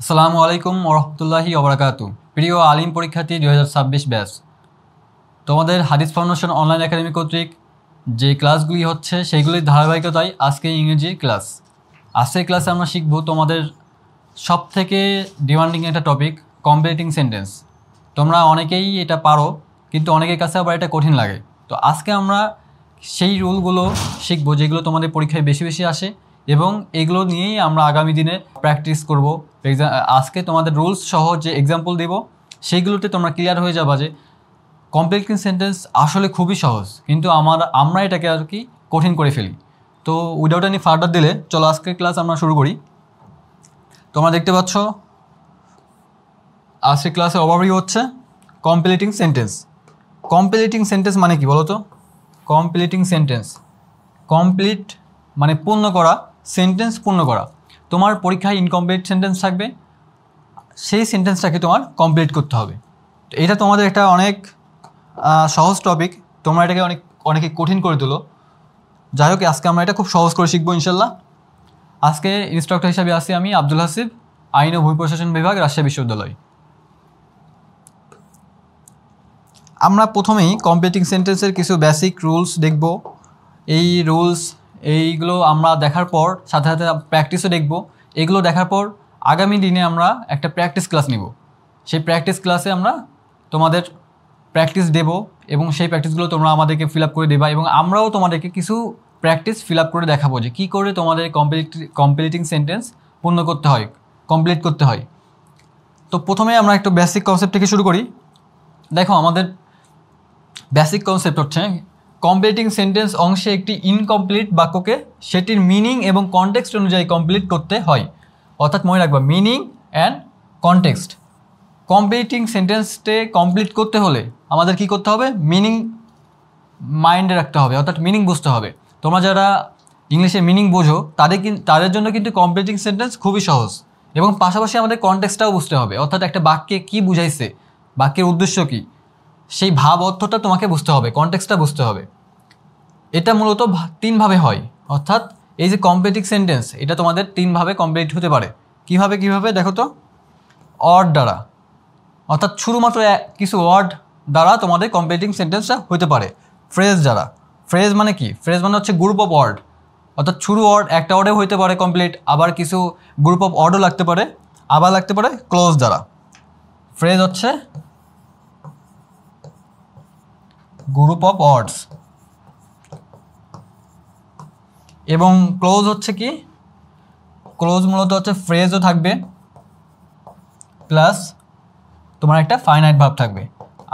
আসসালামু আলাইকুম ওরহমতুল্লাহি ওবরাকাতু। প্রিয় আলিম পরীক্ষার্থী 2026 ব্যাচ, তোমাদের হাদিস ফাউন্ডেশন অনলাইন একাডেমি কর্তৃক যে ক্লাসগুলি হচ্ছে সেইগুলির ধারাবাহিকতায় আজকে ইংরেজি ক্লাস। আজকের ক্লাসে আমরা শিখব তোমাদের সব থেকে ডিমান্ডিং একটা টপিক, কমপ্লিটিং সেন্টেন্স। তোমরা অনেকেই এটা পারো, কিন্তু অনেকের কাছে আবার এটা কঠিন লাগে। তো আজকে আমরা সেই রুলগুলো শিখবো যেগুলো তোমাদের পরীক্ষায় বেশি বেশি আসে, এবং এগুলো নিয়েই আমরা আগামী দিনে প্র্যাকটিস করব। আজকে তোমাদের রুলস সহ যে এক্সাম্পল দেব সেইগুলোতে তোমরা ক্লিয়ার হয়ে যাবা যে কমপ্লিটিং সেন্টেন্স আসলে খুবই সহজ, কিন্তু আমরা এটাকে আর কি কঠিন করে ফেলি। তো উইদাউট এনি ফার্দার দিলে চলো আজকের ক্লাস আমরা শুরু করি। তোমরা দেখতে পাচ্ছ আজকের ক্লাসের ওভারভিউ হচ্ছে কমপ্লিটিং সেন্টেন্স। কমপ্লিটিং সেন্টেন্স মানে কি বলো তো? কমপ্লিটিং সেন্টেন্স, কমপ্লিট মানে পূর্ণ করা, সেন্টেন্স পূর্ণ করা। তোমার পরীক্ষায় ইনকমপ্লিট সেন্টেন্স থাকবে, সেই সেন্টেন্সটাকে তোমার কমপ্লিট করতে হবে। তো এটা তোমাদের একটা অনেক সহজ টপিক, তোমরা এটাকে অনেকে কঠিন করে তোলো। যাই হোক, আজকে আমরা এটা খুব সহজ করে শিখবো ইনশাল্লাহ। আজকে ইনস্ট্রাক্টর হিসাবে আছি আমি আব্দুল হাসিব, আইন ও ভূমি প্রশাসন বিভাগ, রাজশাহী বিশ্ববিদ্যালয়। আমরা প্রথমেই কমপ্লিটিং সেন্টেন্সের কিছু বেসিক রুলস দেখব। এই রুলস এইগুলো আমরা দেখার পর সাথে সাথে প্র্যাকটিসও দেখব। এগুলো দেখার পর আগামী দিনে আমরা একটা প্র্যাকটিস ক্লাস নিব। সেই প্র্যাকটিস ক্লাসে আমরা তোমাদের প্র্যাকটিস দেব, এবং সেই প্র্যাকটিসগুলো তোমরা আমাদেরকে ফিল আপ করে দেবা, এবং আমরাও তোমাদেরকে কিছু প্র্যাকটিস ফিল আপ করে দেখাবো যে কী করে তোমাদের কমপ্লিটিং সেন্টেন্স পূর্ণ করতে হয়, কমপ্লিট করতে হয়। তো প্রথমে আমরা একটু বেসিক কনসেপ্ট থেকে শুরু করি। দেখো, আমাদের বেসিক কনসেপ্ট হচ্ছে কমপ্লিটিং সেন্টেন্স অংশে একটি ইনকমপ্লিট বাক্যকে সেটির মিনিং এবং কনটেক্সট অনুযায়ী কমপ্লিট করতে হয়। অর্থাৎ মনে রাখবা, মিনিং অ্যান্ড কনটেক্সট। কমপ্লিটিং সেন্টেন্সটে কমপ্লিট করতে হলে আমাদের কি করতে হবে? মিনিং মাইন্ডে রাখতে হবে, অর্থাৎ মিনিং বুঝতে হবে। তোমরা যারা ইংলিশে মিনিং বোঝো তাদের জন্য কিন্তু কমপ্লিটিং সেন্টেন্স খুবই সহজ, এবং পাশাপাশি আমাদের কনটেক্সটটাও বুঝতে হবে। অর্থাৎ একটা বাক্যে কী বুঝাইছে, বাক্যের উদ্দেশ্য কী, সেই ভাব অর্থটা তোমাকে বুঝতে হবে, কনটেক্সটটা বুঝতে হবে। এটা মূলত তিনভাবে হয়। অর্থাৎ এই যে কমপ্লিটিং সেন্টেন্স, এটা তোমাদের তিনভাবে কমপ্লিট হতে পারে। কিভাবে দেখো তো? ওয়ার্ড দ্বারা, অর্থাৎ শুধুমাত্র কিছু ওয়ার্ড দ্বারা তোমাদের কমপ্লিটিং সেন্টেন্সটা হতে পারে। ফ্রেজ দ্বারা, ফ্রেজ মানে কি? ফ্রেজ মানে হচ্ছে গ্রুপ অফ ওয়ার্ড, অর্থাৎ শুরু ওয়ার্ড একটা ওয়ার্ডেও হতে পারে কমপ্লিট, আবার কিছু গ্রুপ অফ ওয়ার্ডও লাগতে পারে, আবার লাগতে পারে ক্লোজ দ্বারা। ফ্রেজ হচ্ছে গ্রুপ অফ ওয়ার্ডস, এবং ক্লোজ হচ্ছে কি? ক্লোজ মূলত হচ্ছে ফ্রেজও থাকবে প্লাস তোমার একটা ফাইনাইট ভার্ব থাকবে।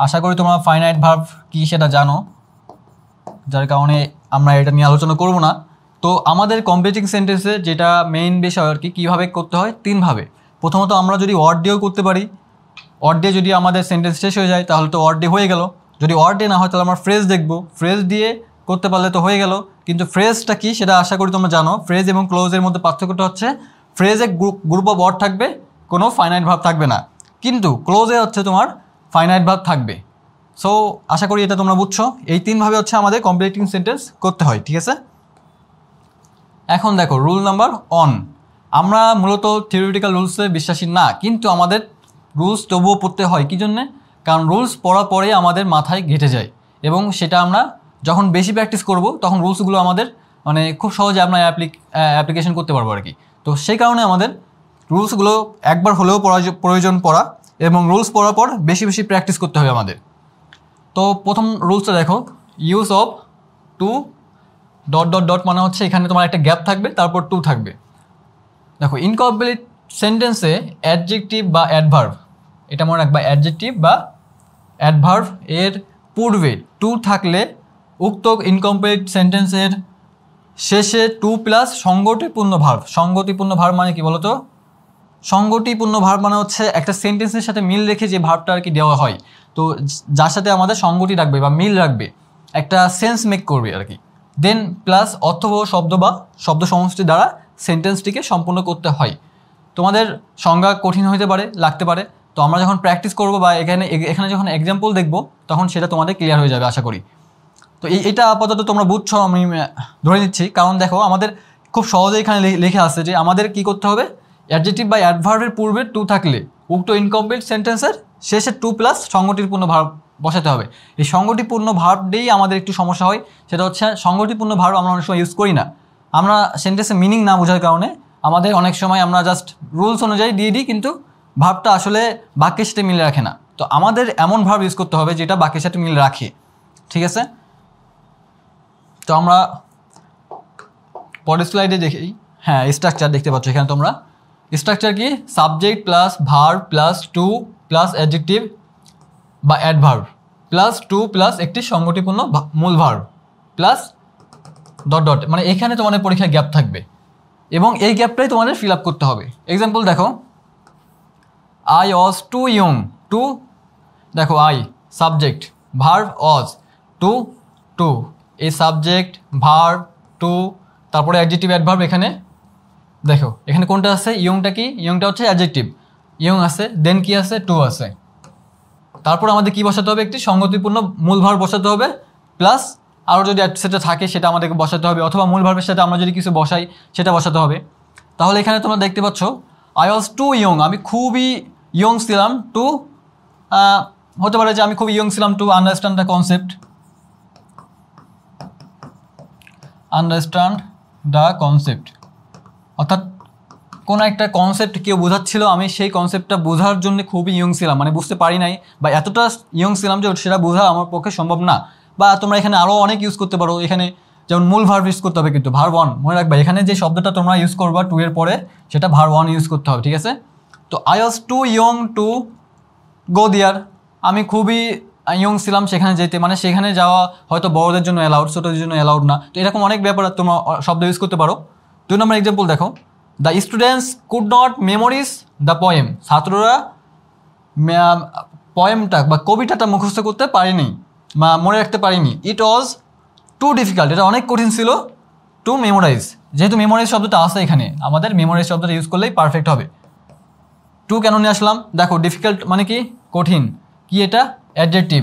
আশা করি তোমরা ফাইনাইট ভার্ব কি সেটা জানো, যার কারণে আমরা এটা নিয়ে আলোচনা করব না। তো আমাদের কমপ্লিটিং সেন্টেন্সে যেটা মেইন বিষয় আর কি, কীভাবে করতে হয়? তিনভাবে। প্রথমত আমরা যদি ওয়ার্ড দিয়েও করতে পারি, ওয়ার্ড দিয়ে যদি আমাদের সেন্টেন্স শেষ হয়ে যায় তাহলে তো ওয়ার্ড দিয়ে হয়ে গেল। যদি ওয়ার্ড দিয়ে না হয় তাহলে আমরা ফ্রেজ দেখব, ফ্রেজ দিয়ে করতে পারলে তো হয়ে গেল। কিন্তু ফ্রেজটা কি সেটা আশা করি তোমরা জানো। ফ্রেজ এবং ক্লোজের মধ্যে পার্থক্যটা হচ্ছে ফ্রেজে গ্রুপ অফ ওয়ার্ড থাকবে, কোনো ফাইনাইট ভার্ব থাকবে না, কিন্তু ক্লোজে হচ্ছে তোমার ফাইনাইট ভার্ব থাকবে। সো আশা করি এটা তোমরা বুঝছো। এই তিনভাবে হচ্ছে আমাদের কমপ্লিটিং সেন্টেন্স করতে হয়, ঠিক আছে? এখন দেখো রুল নাম্বার 1। আমরা মূলত থিওরিটিক্যাল রুলসে বিশ্বাসী না, কিন্তু আমাদের রুলস তবুও পড়তে হয়। কী জন্যে? কারণ রুলস পড়ার পরে আমাদের মাথায় ঘেঁটে যায়, এবং সেটা আমরা যখন বেশি প্র্যাকটিস করব তখন রুলসগুলো আমাদের খুব সহজে আমরা অ্যাপ্লিকেশন করতে পারবো আর কি। তো সেই কারণে আমাদের রুলসগুলো একবার হলেও প্রয়োজন পড়া, এবং রুলস পড়ার পর বেশি বেশি প্র্যাকটিস করতে হবে আমাদের। তো প্রথম রুলসটা দেখো, use of to dot dot dot মানে হচ্ছে এখানে তোমার একটা গ্যাপ থাকবে, তারপর টু থাকবে। দেখো, ইনকমপ্লিট সেন্টেন্সে অ্যাডজেক্টিভ বা অ্যাডভার্ব, এটা মনে রাখবা, অ্যাডজেক্টিভ বা অ্যাডভার্ব এর পূর্বে টু থাকলে উক্ত ইনকমপ্লিট সেন্টেন্সের শেষে টু প্লাস সংগতিপূর্ণ ভার্ব। সংগতিপূর্ণ ভার্ব মানে কি বলতো? সংগতিপূর্ণ ভার্ব মানে হচ্ছে একটা সেন্টেন্সের সাথে মিল রেখে যে ভার্বটা আর কি দেওয়া হয়, তো যার সাথে আমাদের সংগতি রাখবে বা মিল রাখবে, একটা সেন্স মেক করবে আর কি। দেন প্লাস অর্থবহ শব্দ বা শব্দ সমষ্টি দ্বারা সেন্টেন্সটিকে সম্পূর্ণ করতে হয়। তোমাদের সংজ্ঞা কঠিন হতে পারে, লাগতে পারে। তো আমরা যখন প্র্যাকটিস করবো বা এখানে যখন এক্সাম্পল দেখবো তখন সেটা তোমাদের ক্লিয়ার হয়ে যাবে আশা করি। তো এটা আপাতত তোমরা বুঝছো, আমি ধরে নিচ্ছি। কারণ দেখো, আমাদের খুব সহজেই এখানে লেখা আছে যে আমাদের কি করতে হবে, অ্যাডজেক্টিভ বা অ্যাডভার্বের পূর্বে টু থাকলে উক্ত ইনকমপ্লিট সেন্টেন্সের শেষে টু প্লাস সংগতিপূর্ণ ভার্ব বসাতে হবে। এই সংগতিপূর্ণ ভার্ব দিয়েই আমাদের একটু সমস্যা হয়, সেটা হচ্ছে সংগতিপূর্ণ ভার্ব আমরা অনেক সময় ইউজ করি না। আমরা সেন্টেন্সের মিনিং না বোঝার কারণে আমাদের অনেক সময় আমরা জাস্ট রুলস অনুযায়ী দিয়ে দিই, কিন্তু ভার্বটা আসলে বাক্যের সাথে মিলে রাখে না। তো আমাদের এমন ভার্ব ইউজ করতে হবে যেটা বাক্যের সাথে মিলে রাখে, ঠিক আছে? তো আমরা পরের স্লাইডে দেখি, হ্যাঁ স্ট্রাকচার দেখতে পাচ্ছ এখানে তোমরা। স্ট্রাকচার কি? Subject plus verb plus to plus adjective বা অ্যাডভার্ব প্লাস টু প্লাস একটি সংগতিপূর্ণ মূল ভার্ব প্লাস ডট ডট, মানে এখানে তোমাদের পরীক্ষায় গ্যাপ থাকবে এবং এই গ্যাপটাই তোমাদের ফিল আপ করতে হবে। এক্সাম্পল দেখো, I was too young to, দেখো I subject, verb was, too to, এই সাবজেক্ট ভার্ব টু, তারপরে অ্যাডজেক্টিভ অ্যাডভার্ব। এখানে দেখো এখানে কোনটা আছে? ইয়ংটা কি? ইয়ংটা হচ্ছে অ্যাডজেক্টিভ, ইয়ং আছে, দেন কি আছে? টু আছে। তারপর আমাদের কি বসাতে হবে? একটি সংগতিপূর্ণ মূল ভার্ব বসাতে হবে, প্লাস আরও যদি সেটা থাকে সেটা আমাদেরকে বসাতে হবে, অথবা মূল ভার্বের সাথে আমরা যদি কিছু বসাই সেটা বসাতে হবে। তাহলে এখানে তোমরা দেখতে পাচ্ছ আই ওয়াজ টু ইয়ং, আমি খুবই ইয়ং ছিলাম, টু হতে পারে যে আমি খুব ইয়ং ছিলাম to understand the concept, understand the concept, অর্থাৎ কোনো একটা কনসেপ্ট কেউ বোঝাচ্ছিল, আমি সেই কনসেপ্টটা বোঝার জন্য খুবই ইয়ং ছিলাম, মানে বুঝতে পারি নাই বা এতটা ইয়ং ছিলাম যে সেটা বোঝা আমার পক্ষে সম্ভব না। বা তোমরা এখানে আরও অনেক ইউজ করতে পারো, এখানে যেমন মূল ভার্ব ইউজ করতে হবে, কিন্তু ভার্ব ওয়ান মনে রাখবা, এখানে যে শব্দটা তোমরা ইউজ করবা টু এর পরে সেটা ভার্ব ওয়ান ইউজ করতে হবে, ঠিক আছে? তো I was too young to go there, আমি খুবই ইয়ং ছিলাম সেখানে যেতে, মানে সেখানে যাওয়া হয়তো বড়দের জন্য অ্যালাউড, ছোটদের জন্য অ্যালাউড না। তো এরকম অনেক ব্যাপার তোমরা শব্দ ইউজ করতে পারো। 2 নম্বর এক্সাম্পল দেখো, the students could not memorise the poem, ছাত্ররা পোয়েমটা বা কবিতাটা মুখস্থ করতে পারেনি বা মনে রাখতে পারিনি। ইট ওয়াজ টু ডিফিকাল্ট, এটা অনেক কঠিন ছিল, টু মেমোরাইজ, যেহেতু মেমোরাইজ শব্দটা আছে এখানে, আমাদের মেমোরাইজ শব্দটা ইউজ করলেই পারফেক্ট হবে। টু কেন নিয়ে আসলাম? দেখো ডিফিকাল্ট মানে কি? কঠিন। কি এটা? অ্যাডজেক্টিভ,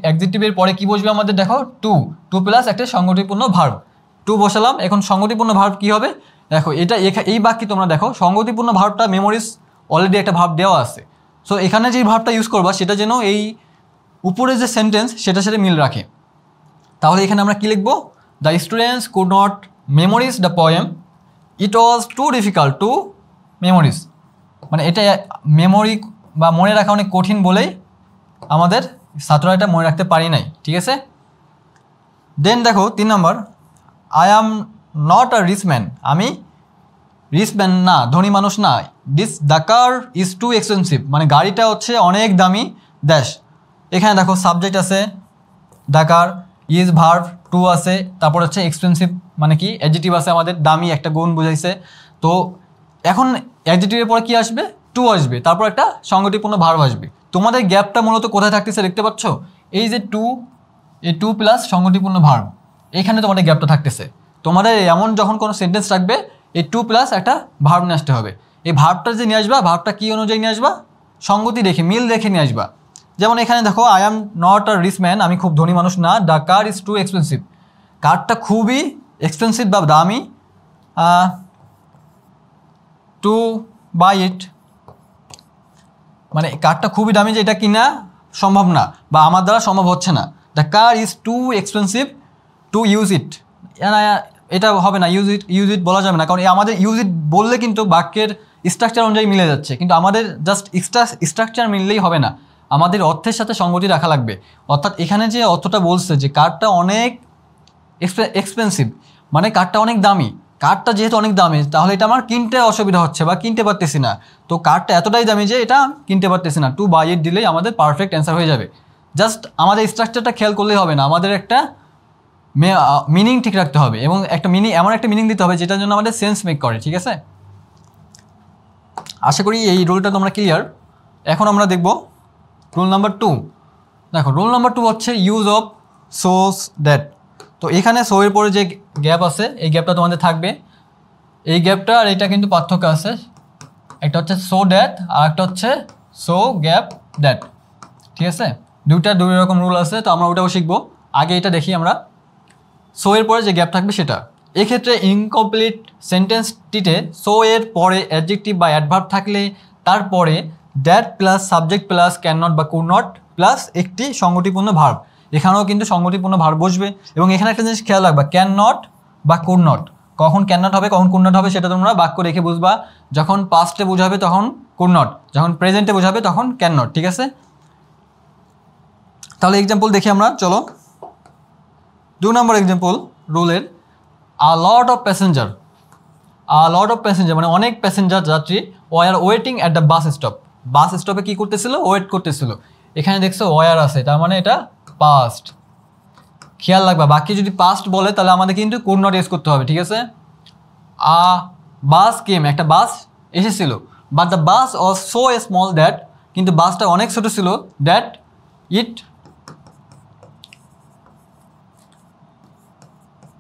অ্যাডজেক্টিভের পরে কি বসবে আমাদের? দেখো টু, টু প্লাস একটা সংগতিপূর্ণ ভার্ব, টু বসালাম। এখন সংগতিপূর্ণ ভার্ব কি হবে? দেখো এটা এই বাক্যে তোমরা দেখো সংগতিপূর্ণ ভার্বটা মেমোরিজ অলরেডি একটা ভার্ব দেওয়া আছে, সো এখানে যেই ভার্বটা ইউজ করবা সেটা যেন এই উপরে যে সেন্টেন্স সেটার সাথে মিল রাখে। তাহলে এখানে আমরা কি লিখবো? The students could not memorise the poem, it was too difficult to memorise, মানে এটা মেমোরি বা মনে রাখা অনেক কঠিন বলেই আমাদের ছাত্ররা এটা মনে রাখতে পারি নাই, ঠিক আছে? দেন দেখো 3 নম্বর, I am not a rich man, আমি রিচ ম্যান না, ধনী মানুষ না। The car is too expensive, মানে গাড়িটা হচ্ছে অনেক দামি দেশ। এখানে দেখো সাবজেক্ট আছে the car, is verb, to আছে, তারপর হচ্ছে এক্সপেন্সিভ মানে কি? অ্যাডজেক্টিভ আছে আমাদের, দামি একটা গুণ বুঝাইছে। তো এখন অ্যাডজেক্টিভের পরে কি আসবে? টু আসবে, তারপর একটা সংগতিপূর্ণ ভার্ব আসবে। তোমাদের গ্যাপটা মূলত কোথায় থাকতেছে দেখতে পাচ্ছ? এই যে টু, এই টু প্লাস সংগতিপূর্ণ ভার্ব, এখানে তোমাদের গ্যাপটা থাকতেছে। তোমাদের এমন যখন কোনো সেন্টেন্স রাখবে এই টু প্লাস একটা ভার্ব নিয়ে আসতে হবে। এই ভার্বটা যে নিয়ে আসবা, ভার্বটা কী অনুযায়ী নিয়ে আসবা? সঙ্গতি রেখে, মিল রেখে নিয়ে আসবা। যেমন এখানে দেখো I am not a rich man, আমি খুব ধনী মানুষ না। The car is too expensive, কারটা খুবই এক্সপেন্সিভ বা দামি, টু বাই ইট, মানে কারটা খুবই দামি যে এটা কিনা সম্ভব না বা আমার দ্বারা সম্ভব হচ্ছে না। The car is too expensive to use it, এটা হবে না, ইউজ ইট বলা যাবে না, কারণ আমাদের ইউজ ইট বললে কিন্তু বাক্যের স্ট্রাকচার অনুযায়ী মিলে যাচ্ছে, কিন্তু আমাদের জাস্ট স্ট্রাকচার মিললেই হবে না, আমাদের অর্থের সাথে সঙ্গতি রাখা লাগবে। অর্থাৎ এখানে যে অর্থটা বলছে যে কারটা অনেক এক্সপেন্সিভ, মানে কারটা অনেক দামি, কারটা যেহেতু অনেক দামি তাহলে এটা আমার কিনতে অসুবিধা হচ্ছে বা কিনতে পারতেছি না। তো কারটা এতটাই দামি যে এটা কিনতে পারতেছি না, টু বাই ইট দিলেই আমাদের পারফেক্ট অ্যান্সার হয়ে যাবে। জাস্ট আমাদের স্ট্রাকচারটা খেয়াল করলেই হবে না, আমাদের একটা মিনিং ঠিক রাখতে হবে এবং একটা এমন একটা মিনিং দিতে হবে যেটার জন্য আমাদের সেন্স মেক করে, ঠিক আছে? আশা করি এই রুলটা তোমরা ক্লিয়ার। এখন আমরা দেখব রুল নাম্বার 2। দেখো রুল নাম্বার 2 হচ্ছে ইউজ অফ সোস দ্যাট। তো এখানে সো এর পরে যে গ্যাপ আছে এই গ্যাপটা তোমাদের থাকবে, এই গ্যাপটা আর এটা কিন্তু পার্থক্য আছে, একটা হচ্ছে সো দ্যাট আর একটা হচ্ছে সো গ্যাপ দ্যাট, ঠিক আছে? দুই রকম রুল আছে, তো আমরা ওটাও শিখবো। আগে এটা দেখি আমরা, সো এর পরে যে গ্যাপ থাকবে সেটা। এক্ষেত্রে ইনকমপ্লিট সেন্টেন্সটিতে সো এর পরে অ্যাডজেক্টিভ বা অ্যাডভার্ব থাকলে তারপরে that plus subject plus can not বা কুড নট প্লাস একটি সংগতিপূর্ণ ভার্ব, এখানেও কিন্তু সংগতিপূর্ণ ভার্ব বসবে। এবং এখানে একটা জিনিস খেয়াল রাখবা, ক্যান নট বা কুড নট, কখন ক্যান নট হবে কখন কুড নট হবে সেটা তোমরা বাক্য রেখে বুঝবা। যখন পাস্টে বোঝাবে তখন কুড নট, যখন প্রেজেন্টে বোঝাবে তখন ক্যান নট, ঠিক আছে? তাহলে এক্সাম্পল দেখি আমরা, চলো 2 নম্বর এক্সাম্পল রুলের। আ লট অফ প্যাসেঞ্জার, মানে অনেক প্যাসেঞ্জার যাত্রী were waiting at the bus stop, bus স্টপে কী করতেছিল? ওয়েট করতেছিল। এখানে দেখছো ওয়ার আছে, তার মানে এটা পাস্ট। খেয়াল রাখবা, বাকি যদি পাস্ট বলে তাহলে আমাদের কিন্তু কুড নট ইউজ করতে হবে, ঠিক আছে? আ বাস কেম, একটা বাস এসেছিল, but the bus was so small that, কিন্তু বাসটা অনেক ছোট ছিল, that it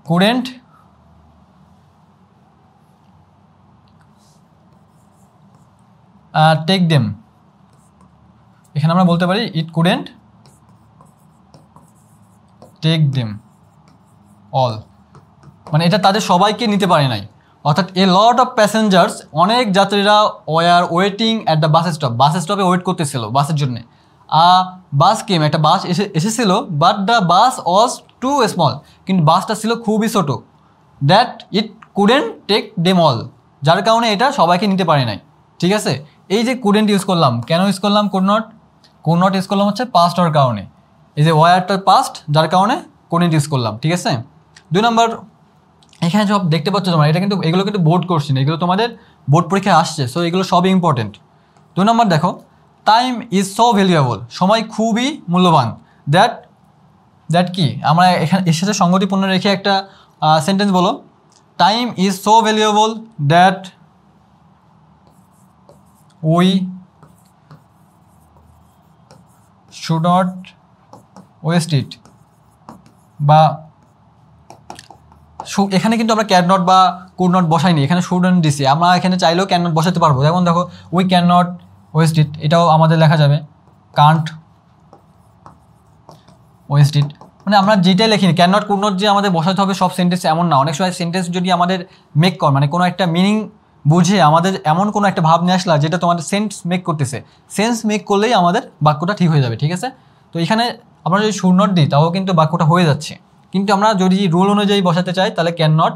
couldn't take them. এখানে আমরা বলতে পারি it couldn't take them all, মানে এটা তাদের সবাইকে নিতে পারে নাই। অর্থাৎ এ লট অফ প্যাসেঞ্জার্স, অনেক যাত্রীরা were waiting at the bus stop, bus স্টপে ওয়েট করতেছিল বাসের জন্য। বাস কেম, একটা বাস এসেছিল, but the bus was too small, কিন্তু বাসটা ছিল খুবই ছোট, that it couldn't take them all, যার কারণে এটা সবাইকে নিতে পারে নাই, ঠিক আছে? এই যে কুডেন্ট ইউজ করলাম, কেন ইউজ করলাম কুড নট ইউজ করলাম হচ্ছে পাস্ট হওয়ার কারণে, এই যে ওয়ারটা পাস্ট, যার কারণে কুডেন্ট ইউজ করলাম, ঠিক আছে? 2 নম্বর, এখানে সব দেখতে পাচ্ছ তোমরা, এগুলো কিন্তু বোর্ড কোশ্চেন, এগুলো তোমাদের বোর্ড পরীক্ষায় আসছে, সো এগুলো সবই ইম্পর্টেন্ট। 2 নম্বর দেখো, টাইম ইজ সো ভ্যালুয়েবল, সময় খুবই মূল্যবান, দ্যাট কি, আমরা এখানে এর সাথে সঙ্গতিপূর্ণ রেখে একটা সেন্টেন্স বলো। Time is so valuable that we should not waste it, বা এখানে কিন্তু আমরা ক্যান নট বা কুড নট বসাইনি, এখানে শুড নট দিছি, আমরা এখানে চাইলেও ক্যান নট বসাতে পারবো। যেমন দেখো, উই ক্যান নট ওয়েস্ট ইট, এটাও আমাদের লেখা যাবে, কান্ট ওয়েস্ট ইট, মানে আমরা যেটাই লিখিনি, ক্যান নট কুড নট যে আমাদের বসাতে হবে সব সেন্টেন্স এমন না। অনেক সময় সেন্টেন্স যদি আমাদের মেক কর, মানে কোনো একটা মিনিং বুঝে আমাদের এমন কোনো একটা ভাব নিয়ে আসলা যেটা তোমাদের সেন্স মেক করতেছে, সেন্স মেক করলেই আমাদের বাক্যটা ঠিক হয়ে যাবে, ঠিক আছে? তো এখানে আমরা যদি শুড নট দিই তাও কিন্তু বাক্যটা হয়ে যাচ্ছে, কিন্তু আমরা যদি রুল অনুযায়ী বসাতে চাই তাহলে ক্যান নট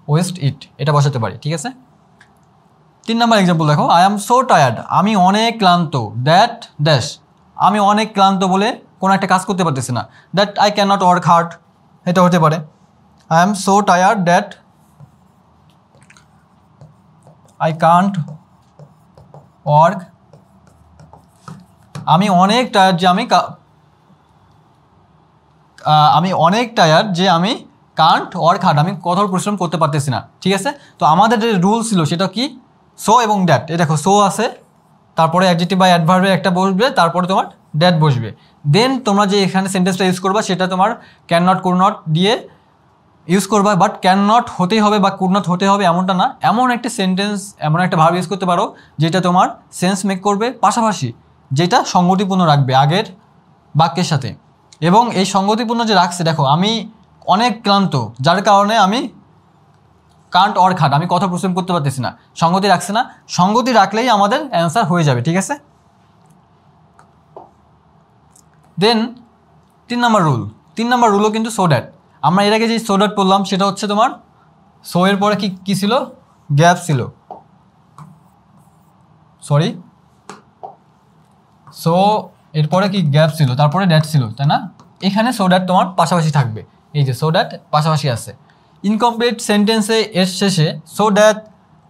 ওয়েস্ট ইট এটা বসাতে পারি, ঠিক আছে? 3 নম্বর এক্সাম্পল দেখো, আই এম সো টায়ার্ড, আমি অনেক ক্লান্ত, দ্যাট ড্যাশ, আমি অনেক ক্লান্ত বলে কোনো একটা কাজ করতে পারতেছি না, that I can not work hard, এটা হতে পারে। I am so tired that I can't work, আমি অনেক টায়ার্ড যে আমি কান্ট ওয়ার্ক হার্ড, আমি কঠোর পরিশ্রম করতে পারতেছি না, ঠিক আছে? তো আমাদের যে রুল ছিল সেটা কি, সো এবং দ্যাট, এই দেখো সো আছে, তারপরে অ্যাডজেক্টিভ বা অ্যাডভার্বের একটা বসবে, তারপরে তোমার দ্যাট বসবে, দেন তোমরা যে এখানে সেন্টেন্সটা ইউজ করবা সেটা তোমার ক্যান নট কুড নট দিয়ে ইউজ করবা। বাট ক্যান নট হতেই হবে বা কুড নট হতে হবে এমনটা না, এমন একটা সেন্টেন্স, এমন একটা ভার্ব ইউজ করতে পারো যেটা তোমার সেন্স মেক করবে, পাশাপাশি যেটা সঙ্গতিপূর্ণ রাখবে আগের বাক্যের সাথে। এবং এই সঙ্গতিপূর্ণ যে রাখছে, দেখো আমি অনেক ক্লান্ত, যার কারণে আমি কান্ট ওয়ার্ক হার্ড, আমি কঠোর পরিশ্রম করতে পারতেছি না, সঙ্গতি রাখছে না, সঙ্গতি রাখলেই আমাদের অ্যান্সার হয়ে যাবে, ঠিক আছে? দেন 3 নম্বর রুলও কিন্তু সো দ্যাট, আমরা এর আগে যে সো দ্যাট পড়লাম সেটা হচ্ছে তোমার সো এর পরে কি ছিল, গ্যাপ ছিল, সো এরপরে কি গ্যাপ ছিল, তারপরে দ্যাট ছিল, তাই না? এখানে সো দ্যাট তোমার পাশাপাশি থাকবে, এই যে সো দ্যাট পাশাপাশি আছে। ইনকমপ্লিট সেন্টেন্সে এর শেষে সো দ্যাট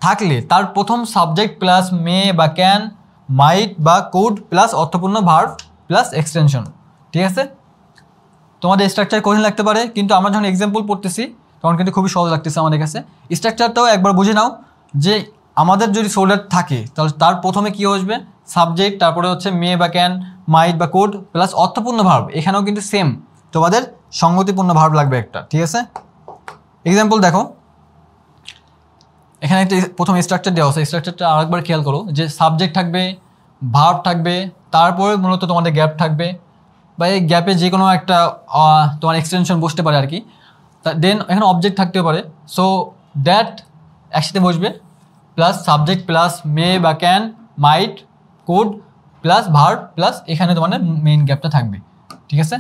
থাকলে তার প্রথম সাবজেক্ট প্লাস মে বা ক্যান, মাইট বা কুড প্লাস অর্থপূর্ণ ভার্ব প্লাস এক্সটেনশন, ঠিক আছে? তোমাদের স্ট্রাকচার কঠিন লাগতে পারে, কিন্তু আমরা যখন এক্সাম্পল পড়তেছি তখন কিন্তু খুবই সহজ লাগতেছে আমাদের কাছে। স্ট্রাকচারটাও একবার বুঝে নাও, যে আমাদের যদি সো দ্যাট থাকে তাহলে তার প্রথমে কী আসবে, সাবজেক্ট, তারপরে হচ্ছে মে বা ক্যান, মাইট বা কোড প্লাস অর্থপূর্ণ ভার্ব, এখানেও কিন্তু সেম তোমাদের সঙ্গতিপূর্ণ ভার্ব লাগবে একটা, ঠিক আছে? এক্সাম্পল দেখো, এখানে একটা প্রথম স্ট্রাকচার দেওয়া আছে, স্ট্রাকচারটা আরেকবার খেয়াল করো, যে সাবজেক্ট থাকবে, ভার্ব থাকবে, তারপরে মূলত তোমাদের গ্যাপ থাকবে, বা এই গ্যাপে যে কোনো একটা তোমার এক্সটেনশন বসতে পারে আর কি। দেন এখানে অবজেক্ট থাকতে পারে, সো দ্যাট একসাথে বসবে প্লাস সাবজেক্ট প্লাস মে বা can might could plus verb plus এখানে তোমাদের মেইন গ্যাপটা থাকবে, ঠিক আছে।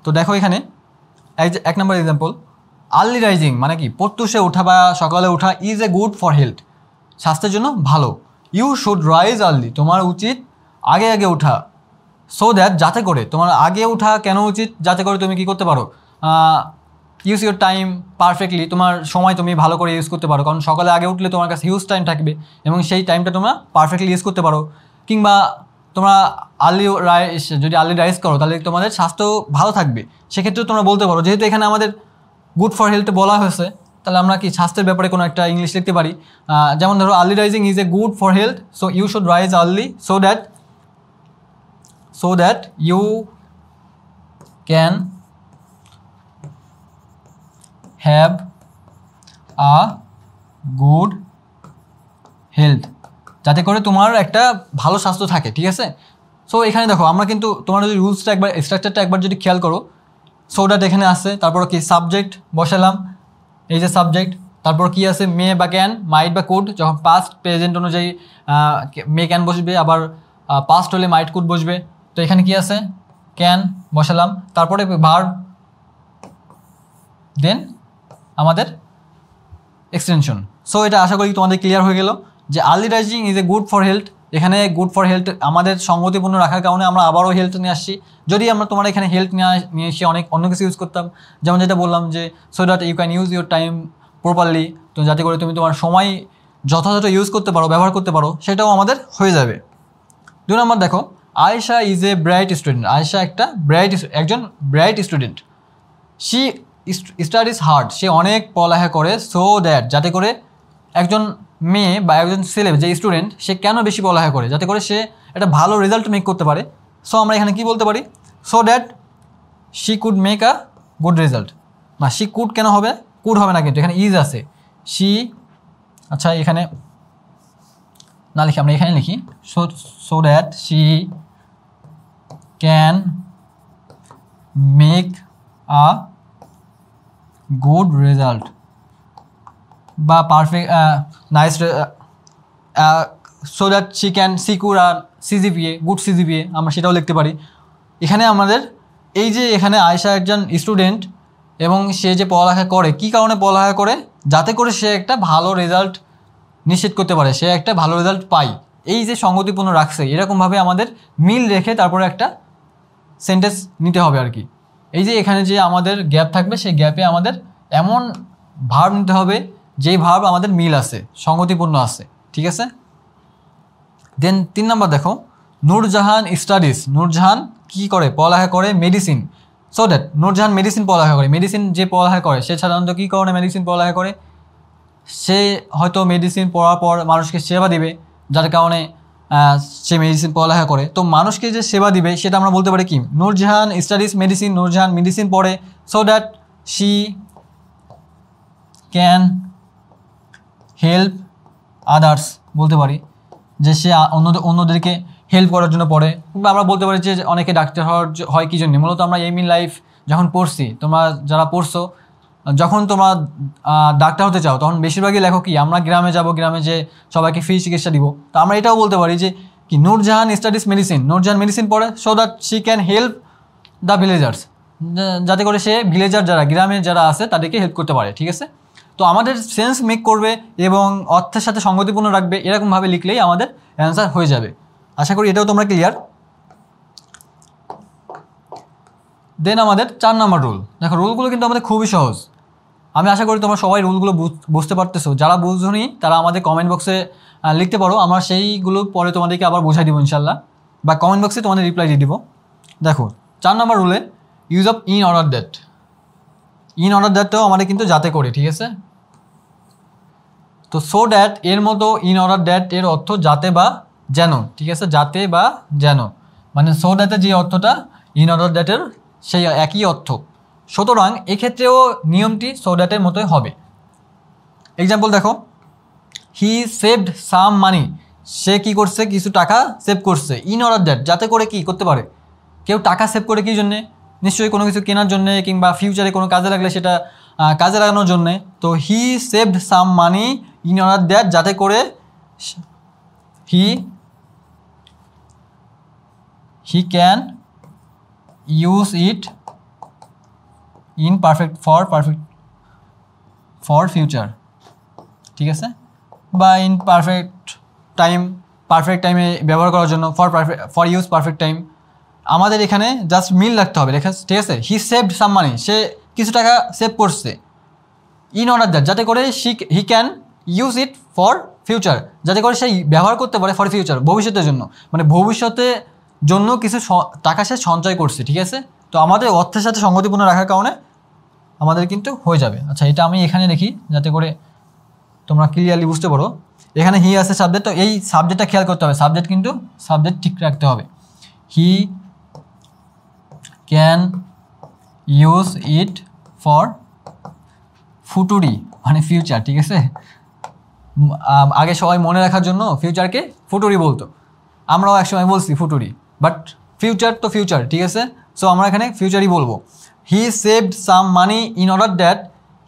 তো দেখো এখানে এক নম্বর এক্সাম্পল, আর্লি রাইজিং মানে কি প্রত্যুষে ওঠা বা সকালে ওঠা is a good for health, স্বাস্থ্যের জন্য ভালো। ইউ শুড রাইজ আর্লি, তোমার উচিত আগে আগে ওঠা। সো দ্যাট যাতে করে, তোমার আগে ওঠা কেন উচিত, যাতে করে তুমি কি করতে পারো, ইউজ ইউর টাইম পারফেক্টলি, তোমার সময় তুমি ভালো করে ইউজ করতে পারো, কারণ সকালে আগে উঠলে তোমার কাছে হিউজ টাইম থাকবে এবং সেই টাইমটা তোমরা পারফেক্টলি ইউজ করতে পারো। কিংবা তোমরা যদি আর্লি রাইজ করো তাহলে তোমাদের স্বাস্থ্য ভালো থাকবে, সেক্ষেত্রে তোমরা বলতে পারো, যেহেতু এখানে আমাদের গুড ফর হেলথে বলা হয়েছে, তাহলে আমরা কি স্বাস্থ্যের ব্যাপারে কোনো একটা ইংলিশ লিখতে পারি, যেমন ধরো early rising is a good for health, so you should rise early so that you can have a good health, যাতে করে তোমার একটা ভালো স্বাস্থ্য থাকে, ঠিক আছে। সো এখানে দেখো আমরা কিন্তু তোমার যদি রুলসটা একবার স্ট্রাকচারটা একবার যদি খেয়াল করো, সো দ্যাট এখানে আসছে, তারপর কি সাবজেক্ট বসালাম, এই যে সাবজেক্ট, তারপর কি আছে মে বা ক্যান মাইট বা কুড, যখন পাস্ট প্রেজেন্ট অনুযায়ী মে ক্যান বসবে, আবার পাস্ট হলে মাইট কুড বসবে। তো এখানে কি আছে ক্যান বসালাম, তারপরে ভার্ব, দেন আমাদের এক্সটেনশন। সো এটা আশা করি তোমাদের ক্লিয়ার হয়ে গেল যে early rising is a good for health. এখানে গুড ফর হেলথ আমাদের সঙ্গতিপূর্ণ রাখার কারণে আমরা আবারও হেলথ নিয়ে আসছি। যদি আমরা তোমার এখানে হেলথ নিয়ে এসে অন্য কিছু ইউজ করতাম, যেমন যেটা বললাম যে so that you can use your time properly, তো যাতে করে তুমি তোমার সময় যথাযথ ইউজ করতে পারো, ব্যবহার করতে পারো, সেটাও আমাদের হয়ে যাবে। 2 নম্বর দেখো, Ayesha is a bright student, Ayesha একজন bright student. She studies hard, সে অনেক পড়ালেখা করে, সো দ্যাট যাতে করে একজন মেয়ে বা একজন ছেলে যে স্টুডেন্ট, সে কেন বেশি পড়ালেখা করে, যাতে করে সে একটা ভালো রেজাল্ট মেক করতে পারে। সো আমরা এখানে কি বলতে পারি, so that she could make a good result. না, শি কুড কেন হবে, কুড হবে না, কিন্তু এখানে ইজ আছে, শি, আচ্ছা এখানে না লিখি, আমরা এখানে লিখি so that she can make a good result বা perfect nice, so that she can secure our CGPA, good CGPA, আমরা সেটাও লিখতে পারি। এখানে আমাদের এই যে এখানে আয়েশা একজন স্টুডেন্ট এবং সে যে পড়ালেখা করে, কী কারণে পড়ালেখা করে, যাতে করে সে একটা ভালো রেজাল্ট নিশ্চিত করতে পারে, সে একটা ভালো রেজাল্ট পায়। এই যে সঙ্গতিপূর্ণ রাখছে, এরকমভাবে আমাদের মিল রেখে তারপরে একটা সেন্টেন্স নিতে হবে আর কি। এই যে এখানে যে আমাদের গ্যাপ থাকবে, সেই গ্যাপে আমাদের এমন ভার্ব নিতে হবে যেই ভার্ব আমাদের মিল আছে, সঙ্গতিপূর্ণ আছে, ঠিক আছে। দেন 3 নম্বর দেখো, নূরজাহান স্টাডিজ, নূরজাহান কী করে, পড়ালেখা করে medicine. So that Nurjahan medicine পড়ালেখা করে, মেডিসিন যে পড়ালেখা করে সে সাধারণত কী কারণে মেডিসিন পড়ালেখা করে, সে হয়তো মেডিসিন পড়ার পর মানুষকে সেবা দিবে, যার কারণে সে মেডিসিন পড়ালেখা করে। তো মানুষকে যে সেবা দিবে সেটা আমরা বলতে পারি কি, Nurjahan studies medicine, Nurjahan medicine পড়ে, so that she can help others, বলতে পারি যে সে অন্যদেরকে হেল্প করার জন্য পড়ে। কিংবা আমরা বলতে পারি যে অনেকে ডাক্তার হয় কী জন্য, মূলত আমরা এইম ইন লাইফ যখন পড়ছি, তোমরা যারা পড়ছো, যখন তোমরা ডাক্তার হতে চাও তখন বেশিরভাগই লেখো কি, আমরা গ্রামে যাব, গ্রামে যে সবাইকে ফ্রি চিকিৎসা দিব। তো আমরা এটাও বলতে পারি যে কি, Nurjahan studies medicine, Nurjahan medicine পড়ে, so that she can help the villagers, যাতে করে সে ভিলেজার যারা গ্রামে যারা আছে তাদেরকে হেল্প করতে পারে, ঠিক আছে। তো আমাদের সেন্স মেক করবে এবং অর্থের সাথে সঙ্গতিপূর্ণ রাখবে, এরকমভাবে লিখলেই আমাদের অ্যান্সার হয়ে যাবে। আশা করি এটাও তোমরা ক্লিয়ার। দেন আমাদের 4 নম্বর রুল। দেখো রুলগুলো কিন্তু আমাদের খুবই সহজ, আমি আশা করি তোমরা সবাই রুলগুলো বুঝতে পারতেছো। যারা বুঝোনি তারা আমাদের কমেন্ট বক্সে লিখতে পারো, আমরা সেইগুলো পরে তোমাদেরকে আবার বোঝাই দিব ইনশাল্লাহ, বা কমেন্ট বক্সে তোমাদের রিপ্লাই দিয়ে দিব। দেখো 4 নম্বর রুলে use of in order that, in order দ্যাটটাও আমাদের কিন্তু যাতে করে, ঠিক আছে। তো সো দ্যাট এর মতো ইন অর্ডার দ্যাট এর অর্থ যাতে বা যেন, ঠিক আছে, যাতে বা যেন, মানে সো দ্যাটের যে অর্থটা ইন অর্ডার দ্যাটের সেই একই অর্থ। সুতরাং এক্ষেত্রেও নিয়মটি সো দ্যাটের মতোই হবে। এক্সাম্পল দেখো, হি সেভড সাম মানি, সে কি করছে, কিছু টাকা সেভ করছে, ইন অর্ডার দ্যাট যাতে করে কি করতে পারে, কেউ টাকা সেভ করে কী জন্যে, নিশ্চয়ই কোনো কিছু কেনার জন্যে কিংবা ফিউচারে কোনো কাজে লাগলে সেটা কাজে লাগানোর জন্যে। তো হি saved some money in order that, যাতে করে হি can use it in for future, ঠিক আছে, বা ইন পারফেক্ট টাইমে ব্যবহার করার জন্য, ফর ইউজ পারফেক্ট টাইম। আমাদের এখানে জাস্ট মিল রাখতে হবে, ঠিক আছে। হি সেভড সাম মানি, সে কিছু টাকা সেভ করছে, ইন অর্ডার দ্যাট, যাতে করে হি can use it for future, যাতে করে সে ব্যবহার করতে পারে ফর ফিউচার, ভবিষ্যতের জন্য, মানে ভবিষ্যতের জন্য কিছু টাকা সে সঞ্চয় করছে, ঠিক আছে। তো আমাদের অর্থের সাথে সঙ্গতিপূর্ণ রাখার কারণে আমাদের কিন্তু হয়ে যাবে। আচ্ছা, এটা আমি এখানে লিখি যাতে করে তোমরা ক্লিয়ারলি বুঝতে পারো। এখানে হি আছে সাবজেক্ট, তো এই সাবজেক্টটা খেয়াল করতে হবে, সাবজেক্ট ঠিক রাখতে হবে। He can use it for future, মানে ফিউচার, ঠিক আছে। আগে সবাই মনে রাখার জন্য ফিউচারকে ফুটুরি বলতো, আমরাও একসময় বলছি ফুটুরি, বাট ফিউচার তো ফিউচার, ঠিক আছে। সো আমরা এখানে ফিউচারই বলবো। হি saved some money in order that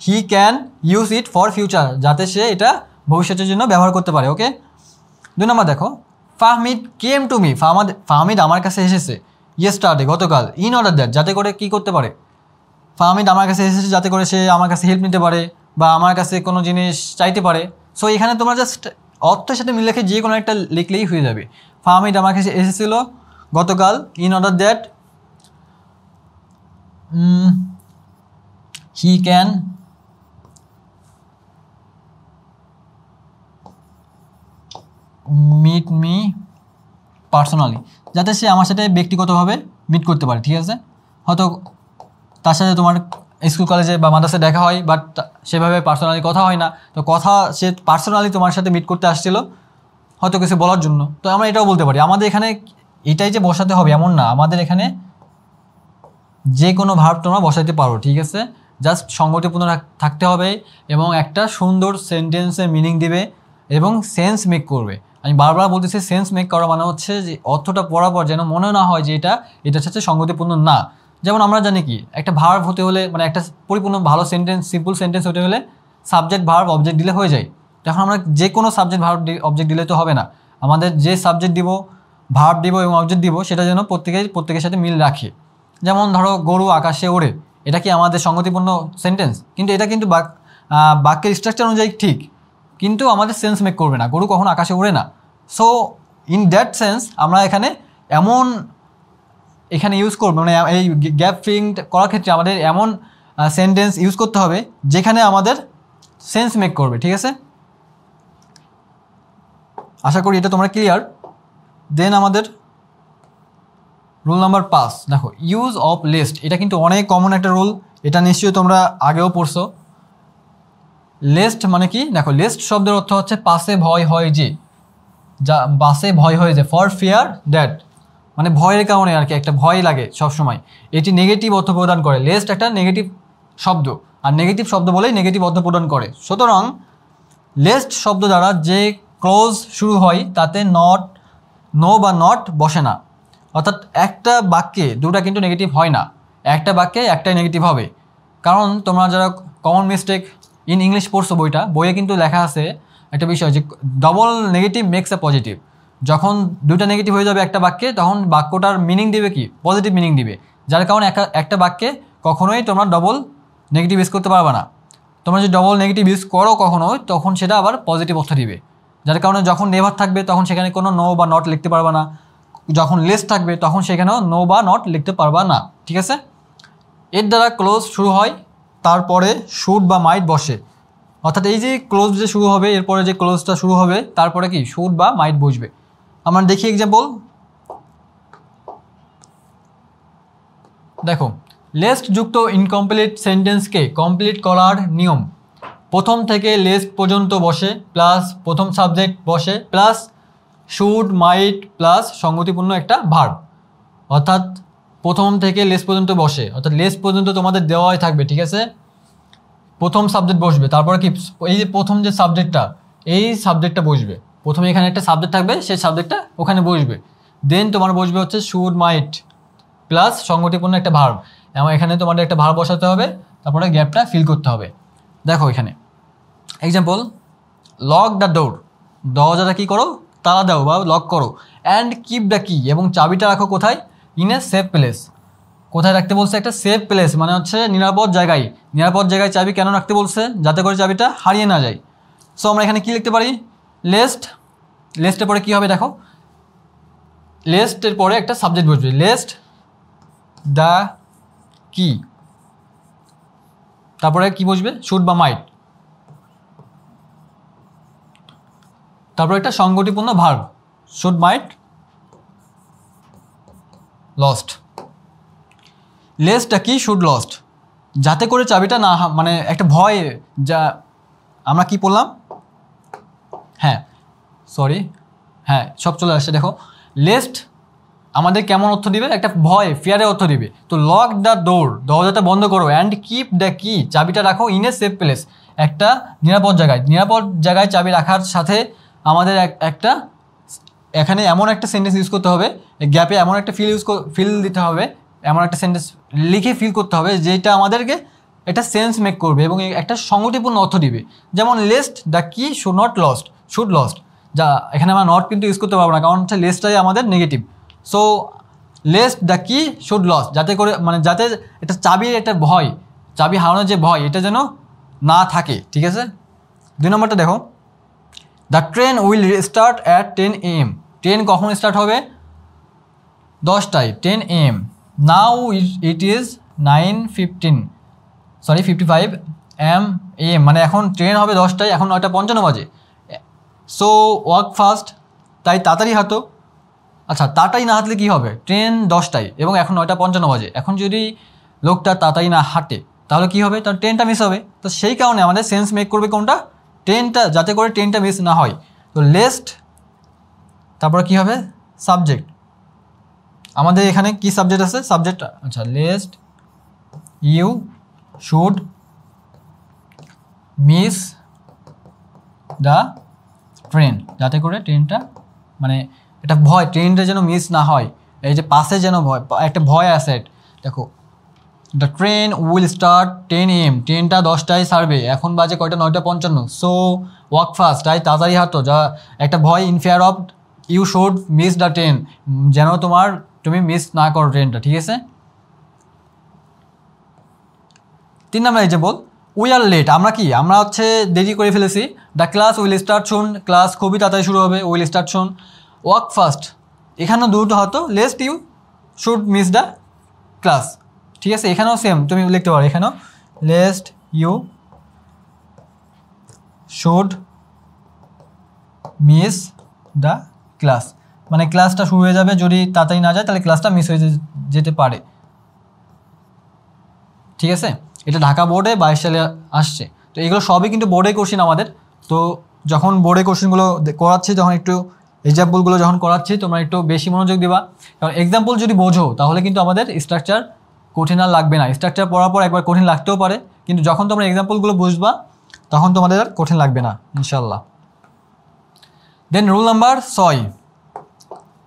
he can use it for future, যাতে সে এটা ভবিষ্যতের জন্য ব্যবহার করতে পারে। ওকে, 2 নম্বর দেখো, Fahmid came to me, Fahmid আমার কাছে এসেছে ইয়েস্টারডে, গতকাল, ইন অর্ডার দ্যাট, যাতে করে কি করতে পারে, ফাহমিদ আমার কাছে এসেছে যাতে করে সে আমার কাছে হেল্প নিতে পারে বা আমার কাছে কোনো জিনিস চাইতে পারে। সো এখানে তোমরা জাস্ট অর্থের সাথে মিল রেখে যে কোনো একটা লিখলেই হয়ে যাবে। ফাহমিদ আমার কাছে এসেছিল গতকাল, in order that he can meet me personally, যাতে সে আমার সাথে ব্যক্তিগতভাবে মিট করতে পারে, ঠিক আছে। হয়তো তার সাথে তোমার স্কুল কলেজে বা মাদ্রাসায় দেখা হয়, বাট সেভাবে পার্সোনালি কথা হয় না। তো সে পার্সোনালি তোমার সাথে মিট করতে আসছিল হয়তো কিছু বলার জন্য। তো আমরা এটাও বলতে পারি। আমাদের এখানে এটাই যে বসাতে হবে এমন না, আমাদের এখানে যে কোনো ভার্ব তোমরা বসাইতে পারো, ঠিক আছে। জাস্ট সঙ্গতিপূর্ণ থাকতে হবে এবং একটা সুন্দর সেন্টেন্সের মিনিং দিবে এবং সেন্স মেক করবে। আমি বারবার বলতেছি, সেন্স মেক করা মানে হচ্ছে যে অর্থটা পড়ার পর যেন মনে না হয় যে এটার সাথে সঙ্গতিপূর্ণ না। যেমন আমরা জানি কি, একটা ভার্ব হতে হলে, মানে একটা পরিপূর্ণ ভালো সেন্টেন্স, সিম্পল সেন্টেন্স হতে হলে সাবজেক্ট ভার্ব অবজেক্ট দিলে হয়ে যায়। তখন আমরা যে কোনো সাবজেক্ট ভার্ব অবজেক্ট দিলে তো হবে না, আমাদের যে সাবজেক্ট দিব, ভার্ব দিব এবং অবজেক্ট দিব, সেটা যেন প্রত্যেকের সাথে মিল রাখে। যেমন ধরো, গরু আকাশে ওড়ে, এটা কি আমাদের সঙ্গতিপূর্ণ সেন্টেন্স? কিন্তু এটা কিন্তু বাক্যের স্ট্রাকচার অনুযায়ী ঠিক, কিন্তু আমাদের সেন্স মেক করবে না, গরু কখনো আকাশে ওড়ে না। সো ইন দ্যাট সেন্স আমরা এখানে ইউজ করবো, মানে এই গ্যাপ ফিলিং করার ক্ষেত্রে আমাদের এমন সেন্টেন্স ইউজ করতে হবে যেখানে আমাদের সেন্স মেক করবে, ঠিক আছে। আশা করি এটা তোমরা ক্লিয়ার। দেন আমাদের রুল নাম্বার 5 দেখো, ইউজ অফ লিস্ট। এটা কিন্তু অনেক কমন একটা রুল, এটা নিশ্চয়ই তোমরা আগেও পড়ছো। লিস্ট মানে কি দেখো, লিস্ট শব্দের অর্থ হচ্ছে পাশে ভয় হয় যে, বাসে ভয় হয়ে যায়, ফর ফিয়ার দ্যাট, মানে ভয়ের কারণে আর কি, একটা ভয় লাগে সবসময়। এটি নেগেটিভ অর্থ প্রদান করে। লিস্ট একটা নেগেটিভ শব্দ, আর নেগেটিভ শব্দ বলেই নেগেটিভ অর্থ প্রদান করে। সুতরাং লিস্ট শব্দ দ্বারা যে ক্লোজ শুরু হয় তাতে নো বা নট বসে না, অর্থাৎ একটা বাক্যে দুটা কিন্তু নেগেটিভ হয় না, একটা বাক্যে একটাই নেগেটিভ হবে। কারণ তোমরা যারা কমন মিস্টেক ইন ইংলিশ পড়ছো বইয়ে কিন্তু লেখা আছে একটা বিষয় যে double negative makes a positive. যখন দুটা নেগেটিভ হয়ে যাবে একটা বাক্যে, তখন বাক্যটার মিনিং দিবে কি, পজিটিভ মিনিং দিবে। যার কারণে একটা বাক্যে কখনোই তোমরা ডবল নেগেটিভ ইউজ করতে পারবে না। তোমরা যদি ডবল নেগেটিভ ইউজ করো কখনো, তখন সেটা আবার পজিটিভ অর্থ দিবে। যার কারণে যখন নেভার থাকবে তখন সেখানে কোনো নো বা নট লিখতে পারবা না, যখন লেস থাকবে তখন সেখানেও নো বা নট লিখতে পারবা না, ঠিক আছে। এর দ্বারা ক্লোজ শুরু হয়, তারপরে শুড বা মাইট বসে, অর্থাৎ এই যে ক্লোজ যে শুরু হবে, এরপরে যে ক্লোজটা শুরু হবে তারপরে কি শুড বা মাইট বসবে। আমরা দেখি এক্সাম্পল। দেখো, লেস্ট যুক্ত ইনকমপ্লিট সেন্টেন্সকে কমপ্লিট করার নিয়ম, প্রথম থেকে লেস্ট পর্যন্ত বসে প্লাস প্রথম সাবজেক্ট বসে প্লাস শুড মাইট প্লাস সঙ্গতিপূর্ণ একটা ভার্ব, অর্থাৎ প্রথম থেকে লেস পর্যন্ত বসে, অর্থাৎ লেস পর্যন্ত তোমাদের দেওয়াই থাকবে, ঠিক আছে। প্রথম সাবজেক্ট বসবে, তারপরে কি এই যে প্রথম যে সাবজেক্টটা, এই সাবজেক্টটা বসবে, প্রথমে এখানে একটা সাবজেক্ট থাকবে, সেই সাবজেক্টটা ওখানে বসবে। দেন তোমার বসবে হচ্ছে শুড মাইট প্লাস সঙ্গতিপূর্ণ একটা ভার্ব, এবং এখানে তোমাদের একটা ভার্ব বসাতে হবে, তারপরে গ্যাপটা ফিল করতে হবে। দেখো এখানে এক্সাম্পল, লক দ্য ডোর, দরজাটা কী করো, তালা দাও বা লক করো। অ্যান্ড কিপ দ্য কি, এবং চাবিটা রাখো কোথায়, ইন এ সেফ প্লেস। কোথায় রাখতে বলছে, একটা সেফ প্লেস মানে হচ্ছে নিরাপদ জায়গায়। নিরাপদ জায়গায় চাবি কেন রাখতে বলছে, যাতে করে চাবিটা হারিয়ে না যায়। সো আমরা এখানে কি লিখতে পারি, লেস্ট, লেস্টের পরে কী হবে দেখো, লেস্টের পরে একটা সাবজেক্ট বসবে, লেস্ট দ্য কি, তারপরে কি বসবে, শুড বা মাইট, তারপর একটা সংগতিপূর্ণ ভার্ব, শুড মাইট লস্ট। লেস্টটা কি, শুড লস্ট, যাতে করে চাবিটা না মানে একটা ভয়, যা আমরা কি পড়লাম, হ্যাঁ সরি, হ্যাঁ সব চলে আসছে। দেখো লেস্ট আমাদের কেমন অর্থ দিবে, একটা ভয়, ফিয়ারের অর্থ দিবে। তো লক দ্য ডোর, দরজাটা বন্ধ করো। অ্যান্ড কিপ দ্য কি, চাবিটা রাখো ইন এ সেফ প্লেস, একটা নিরাপদ জায়গায়। নিরাপদ জায়গায় চাবি রাখার সাথে আমাদের একটা এখানে এমন একটা সেন্টেন্স ইউজ করতে হবে, গ্যাপে এমন একটা ফিল দিতে হবে, এমন একটা সেন্টেন্স লিখে ফিল করতে হবে যেটা আমাদেরকে একটা সেন্স মেক করবে এবং একটা সংগতিপূর্ণ অর্থ দিবে। যেমন লেস্ট দ্য কি should not lost, should lost, যা এখানে আমরা নট কিন্তু ইউজ করতে পারবো না, কারণ হচ্ছে লেস্টটাই আমাদের নেগেটিভ। সো লেস্ট দ্য কি শুড লস্ট, যাতে করে মানে যাতে এটা চাবির একটা ভয়, চাবি হারানোর যে ভয়, এটা যেন না থাকে। ঠিক আছে, 2 নম্বরটা দেখো, the train will start at 10 AM, train কখন স্টার্ট হবে, 10টায়, 10 AM। Now it is 55 AM, মানে এখন ট্রেন হবে 10টায়, এখন 9:55 বাজে। সো ওয়ার্ক ফাস্ট, তাই তাড়াতাড়ি হাঁটো। আচ্ছা, তাড়াতাড়ি না হাঁটলে কী হবে, ট্রেন 10টায় এবং এখন 9:55 বাজে, এখন যদি লোকটা তাড়াতাড়ি না হাঁটে তাহলে কী হবে, তার ট্রেনটা মিস হবে। তো সেই কারণে আমাদের সেন্স মেক করবে কোনটা, ট্রেনটা, যাতে করে ট্রেনটা মিস না হয়। তো লেস্ট, তারপরে কী হবে, সাবজেক্ট, আমাদের এখানে কি সাবজেক্ট আছে, সাবজেক্ট, আচ্ছা lest you should miss the train, যাতে করে ট্রেনটা মানে এটা ভয়, ট্রেনটা যেন মিস না হয়, এই যে পাশে যেন ভয়, একটা ভয় আছে। দেখো the train will start 10 AM, ট্রেনটা 10টায় ছাড়বে, এখন বাজে কয়টা, 9:55। সো ওয়ার্ক ফাস্ট, তাই তাড়াতাড়ি হাঁটো, যা একটা ভয়, in fear of you should miss the train, যেন তুমি মিস না করো ট্রেনটা। ঠিক আছে, 3 number example, we are late, আমরা কি, আমরা হচ্ছে দেরি করে ফেলেছি। The class will start soon, class খুবই তাড়াতাড়ি শুরু হবে, will start soon. Work fast, এখানেও দুটো হতো, lest you should miss the class. ঠিক আছে, এখানেও সেম তুমি লিখতে পারো, এখানেও lest you should miss the class, মানে ক্লাসটা শুরু হয়ে যাবে, যদি তাড়াতাড়ি না যায় তাহলে ক্লাসটা মিস হয়ে যেতে পারে। ঠিক আছে, এটা ঢাকা বোর্ডে 22 সালে আসছে। তো এগুলো সবই কিন্তু বোর্ডে কোশ্চেন আমাদের। তো যখন বোর্ডে কোশ্চেনগুলো করাচ্ছি, তখন একটু এক্সাম্পলগুলো যখন করাচ্ছি তোমরা একটু বেশি মনোযোগ দিবা, কারণ এক্সাম্পল যদি বোঝো তাহলে কিন্তু আমাদের স্ট্রাকচার কঠিন আর লাগবে না। স্ট্রাকচার পড়ার পর একবার কঠিন লাগতেও পারে, কিন্তু যখন তোমরা এক্সাম্পলগুলো বুঝবা তখন তোমাদের আর কঠিন লাগবে না ইনশাল্লাহ। দেন রুল নাম্বার 6,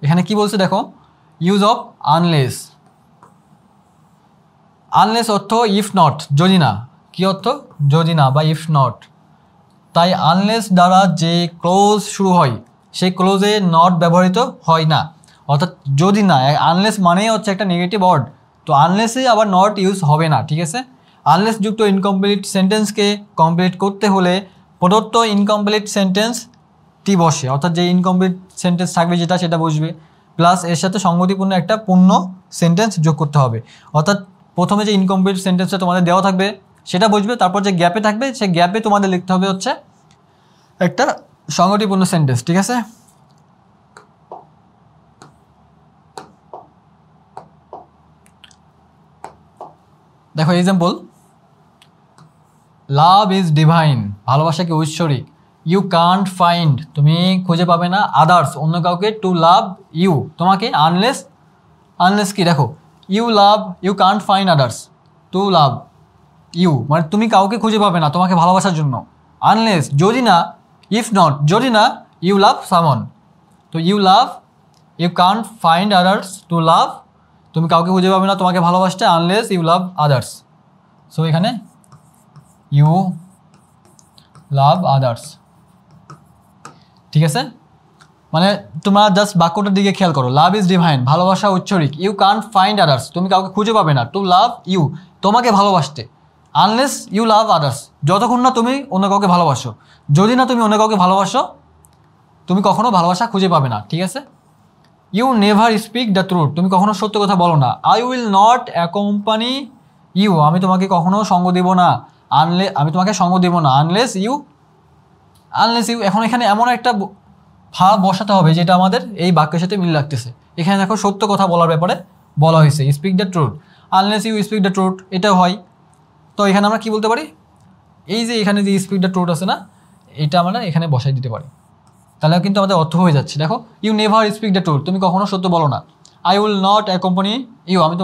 এখানে কি বলছে দেখো, ইউজ অফ আনলেস। আনলেস অর্থ ইফ নট, যদি না, কী অর্থ, যদি না বা ইফ নট। তাই আনলেস দ্বারা যে ক্লোজ শুরু হয় সেই ক্লোজে নট ব্যবহৃত হয় না, অর্থাৎ যদি না, আনলেস মানেই হচ্ছে একটা নেগেটিভ ওয়ার্ড, তো আনলেসে আবার নট ইউজ হবে না। ঠিক আছে, আনলেস যুক্ত ইনকমপ্লিট সেন্টেন্সকে কমপ্লিট করতে হলে প্রদত্ত ইনকমপ্লিট সেন্টেন্সটি বসে, অর্থাৎ যে ইনকমপ্লিট সেন্টেন্স থাকবে যেটা, সেটা বসবে, প্লাস এর সাথে সংগতিপূর্ণ একটা পূর্ণ সেন্টেন্স যোগ করতে হবে। অর্থাৎ প্রথমে যে ইনকমপ্লিট সেন্টেন্সটা তোমাদের দেওয়া থাকবে সেটা বুঝবে, তারপর যে গ্যাপে থাকবে সেই গ্যাপে তোমাদের লিখতে হবে হচ্ছে একটা সংগতিপূর্ণ সেন্টেন্স। ঠিক আছে, দেখো এক্সাম্পল, লাভ ইজ ডিভাইন, ভালোবাসা কি ঐশ্বরিক। ইউ কান্ট ফাইন্ড, তুমি খুঁজে পাবে না, আদার্স, অন্য কাউকে, টু লাভ ইউ, তোমাকে, আনলেস, আনলেস কি দেখো, you can't find others to love you, মানে তুমি কাউকে খুঁজে পাবে না তোমাকে ভালোবাসার জন্য। আনলেস, যদি না, ইফ নট, যদি না, ইউ লাভ সামন, তো you can't find others to love, তুমি কাউকে খুঁজে পাবে না তোমাকে ভালোবাসতে, unless you love others. So এখানে ইউ লাভ আদার্স, ঠিক আছে। মানে তোমরা জাস্ট বাক্যটার দিকে খেয়াল করো, লাভ ইজ ডিভাইন, ভালোবাসা ঐশ্বরিক, ইউ কান্ট ফাইন্ড আদার্স, তুমি কাউকে খুঁজে পাবে না, টু লাভ ইউ, তোমাকে ভালোবাসতে, আনলেস ইউ লাভ আদার্স, যতক্ষণ না তুমি অন্য কাউকে ভালোবাসো, যদি না তুমি অন্য কাউকে ভালোবাসো তুমি কখনো ভালোবাসা খুঁজে পাবে না, ঠিক আছে। You never speak the truth, তুমি কখনো সত্য কথা বলো না। I will not accompany you, আমি তোমাকে কখনো সঙ্গ দেব না, আমি তোমাকে সঙ্গ দেব না, আনলেস ইউ এখন এখানে এমন একটা ভাব বসাতে হবে যেটা আমাদের এই বাক্যের সাথে মিল লাগতেছে। এখানে দেখো সত্য কথা বলার ব্যাপারে বলা হয়েছে, speak the truth, unless you speak the truth, এটাও হয়। তো এখানে আমরা কি বলতে পারি, এই যে এখানে যে স্পিক দ্য ট্রুথ আছে না, এটা আমরা এখানে বসাই দিতে পারি, তাহলে কিন্তু আমাদের অর্থ হয়ে যাচ্ছে। দেখো, you never speak the truth, তুমি কখনো সত্য বলো না। I will not accompany you, আমি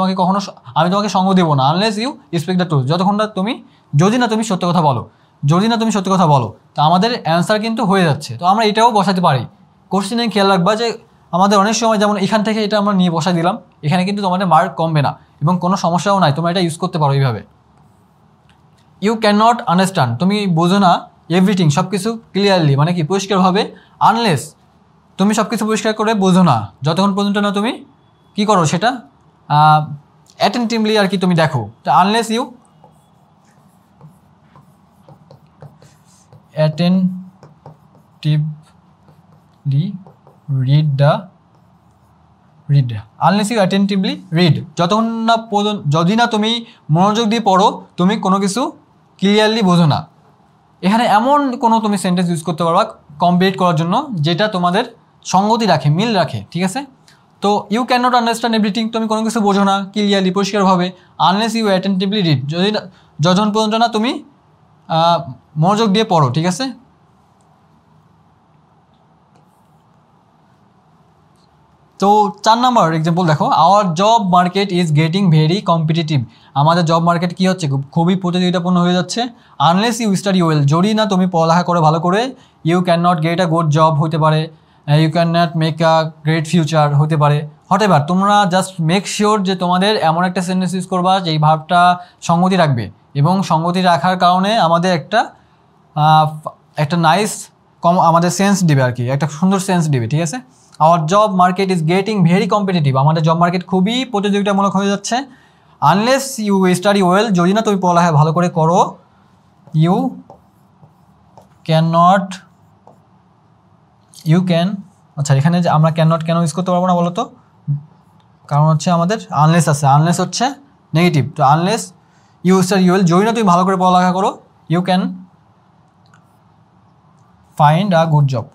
তোমাকে সঙ্গ দেবো না, unless you speak the truth, যতক্ষণ না তুমি সত্য কথা বলো, তো আমাদের অ্যান্সার কিন্তু হয়ে যাচ্ছে। তো আমরা এটাও বসাতে পারি। কোশ্চেনে খেয়াল রাখবা যে আমাদের অনেক সময় যেমন এখান থেকে এটা আমরা নিয়ে বসাই দিলাম, এখানে কিন্তু তোমাদের মার্ক কমবে না এবং কোনো সমস্যাও নাই, তোমরা এটা ইউজ করতে পারো এইভাবে। ইউ ক্যান নট আন্ডারস্ট্যান্ড, তুমি বোঝো না এভরিথিং, সব কিছু ক্লিয়ারলি, মানে কি পরিষ্কারভাবে, আনলেস, তুমি সব কিছু পরিষ্কার করে বোঝো না যতক্ষণ পর্যন্ত না তুমি কী করো সেটা অ্যাটেন্টিভলি আর কি তুমি দেখো। তো আনলেস ইউ অ্যাটেন্টিভলি রিড, যদি না তুমি মনোযোগ দিয়ে পড়ো তুমি কোনো কিছু ক্লিয়ারলি বোঝো না। এখানে এমন কোনো তুমি সেন্টেন্স ইউজ করতে পারবা কমপ্লিট করার জন্য যেটা তোমাদের সঙ্গতি রাখে, মিল রাখে, ঠিক আছে। তো you can not understand everything, তুমি কোনো কিছু বোঝো না ক্লিয়ারলি পরিষ্কারভাবে, আনলেস ইউ অ্যাটেন্টিভলি রিড, যতক্ষণ পর্যন্ত না তুমি মনোযোগ দিয়ে পড়ো, ঠিক আছে। তো 4 নম্বর এক্সাম্পল দেখো, hour job market is getting very competitive, আমাদের জব মার্কেট কী হচ্ছে, খুবই প্রতিযোগিতাপূর্ণ হয়ে যাচ্ছে। আনলেস ইউ স্টাডি ওয়েল, যদি না তুমি পড়ালেখা করে ভালো করে, you can not get a good job হতে পারে, you can not make a great future হতে পারে, হটেভার। তোমরা জাস্ট মেক শিওর যে তোমাদের এমন একটা সেন্টেন্স ইউজ করবা যেই ভাবটা সঙ্গতি রাখবে, এবং সঙ্গতি রাখার কারণে আমাদের একটা নাইস আমাদের সেন্স দিবে আর কি, একটা সুন্দর সেন্স দিবে, ঠিক আছে। Hour job market is getting very competitive, আমাদের জব মার্কেট খুবই প্রতিযোগিতামূলক হয়ে যাচ্ছে। আনলেস ইউ স্টাডি ওয়েল, যদি না তুমি পড়ালেখা ভালো করে করো, ইউ ক্যান, আচ্ছা এখানে যে আমরা ক্যান নট কেন ইউজ করতে পারবো না বলো তো, কারণ হচ্ছে আমাদের আনলেস আছে, আনলেস হচ্ছে নেগেটিভ। তো আনলেস ইউ স্টাডি ওয়েল, যদি না তুমি ভালো করে পড়ালেখা করো, you can find a good job,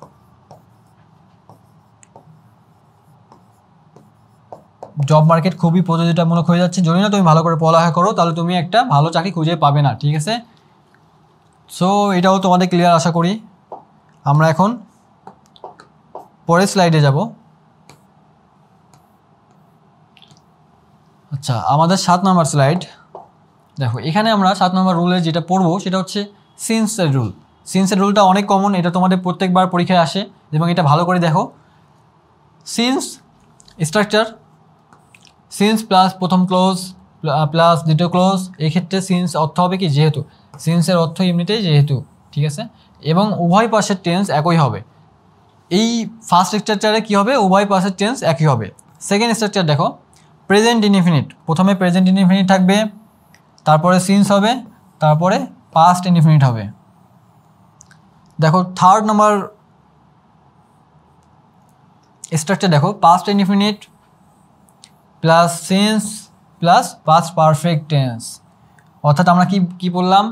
job market খুবই প্রতিযোগিতামূলক হয়ে যাচ্ছে, যদি না তুমি ভালো করে পড়ালেখা করো তাহলে তুমি একটা ভালো চাকরি খুঁজে পাবে না, ঠিক আছে। সো এটাও তোমাদের ক্লিয়ার আশা করি। আমরা এখন পরের স্লাইডে যাব। আচ্ছা, আমাদের 7 নম্বর স্লাইড দেখো, এখানে আমরা 7 নম্বর রুলে যেটা পড়বো সেটা হচ্ছে সিন্সের রুল। সিন্সের রুলটা অনেক কমন, এটা তোমাদের প্রত্যেকবার পরীক্ষায় আসে এবং এটা ভালো করে দেখো। সিন্স স্ট্রাকচার, সিন্স প্লাস প্রথম ক্লোজ প্লাস দ্বিতীয় ক্লোজ, এক্ষেত্রে সিন্স অর্থ হবে কি যেহেতু, সিন্সের অর্থ এমনিতেই যেহেতু, ঠিক আছে, এবং উভয় পাশের টেন্স একই হবে। এই ফার্স্ট স্ট্রাকচারে কী হবে, উভয় পাশের টেন্স একই হবে। সেকেন্ড স্ট্রাকচার দেখো, প্রেজেন্ট ইনডিফিনিট, প্রথমে প্রেজেন্ট ইনডিফিনিট থাকবে, তারপরে সিন্স হবে, তারপরে পাস্ট ইনডিফিনিট হবে। দেখো থার্ড নম্বর স্ট্রাকচার দেখো, past indefinite plus since plus past perfect tense. অর্থাৎ আমরা কি বললাম,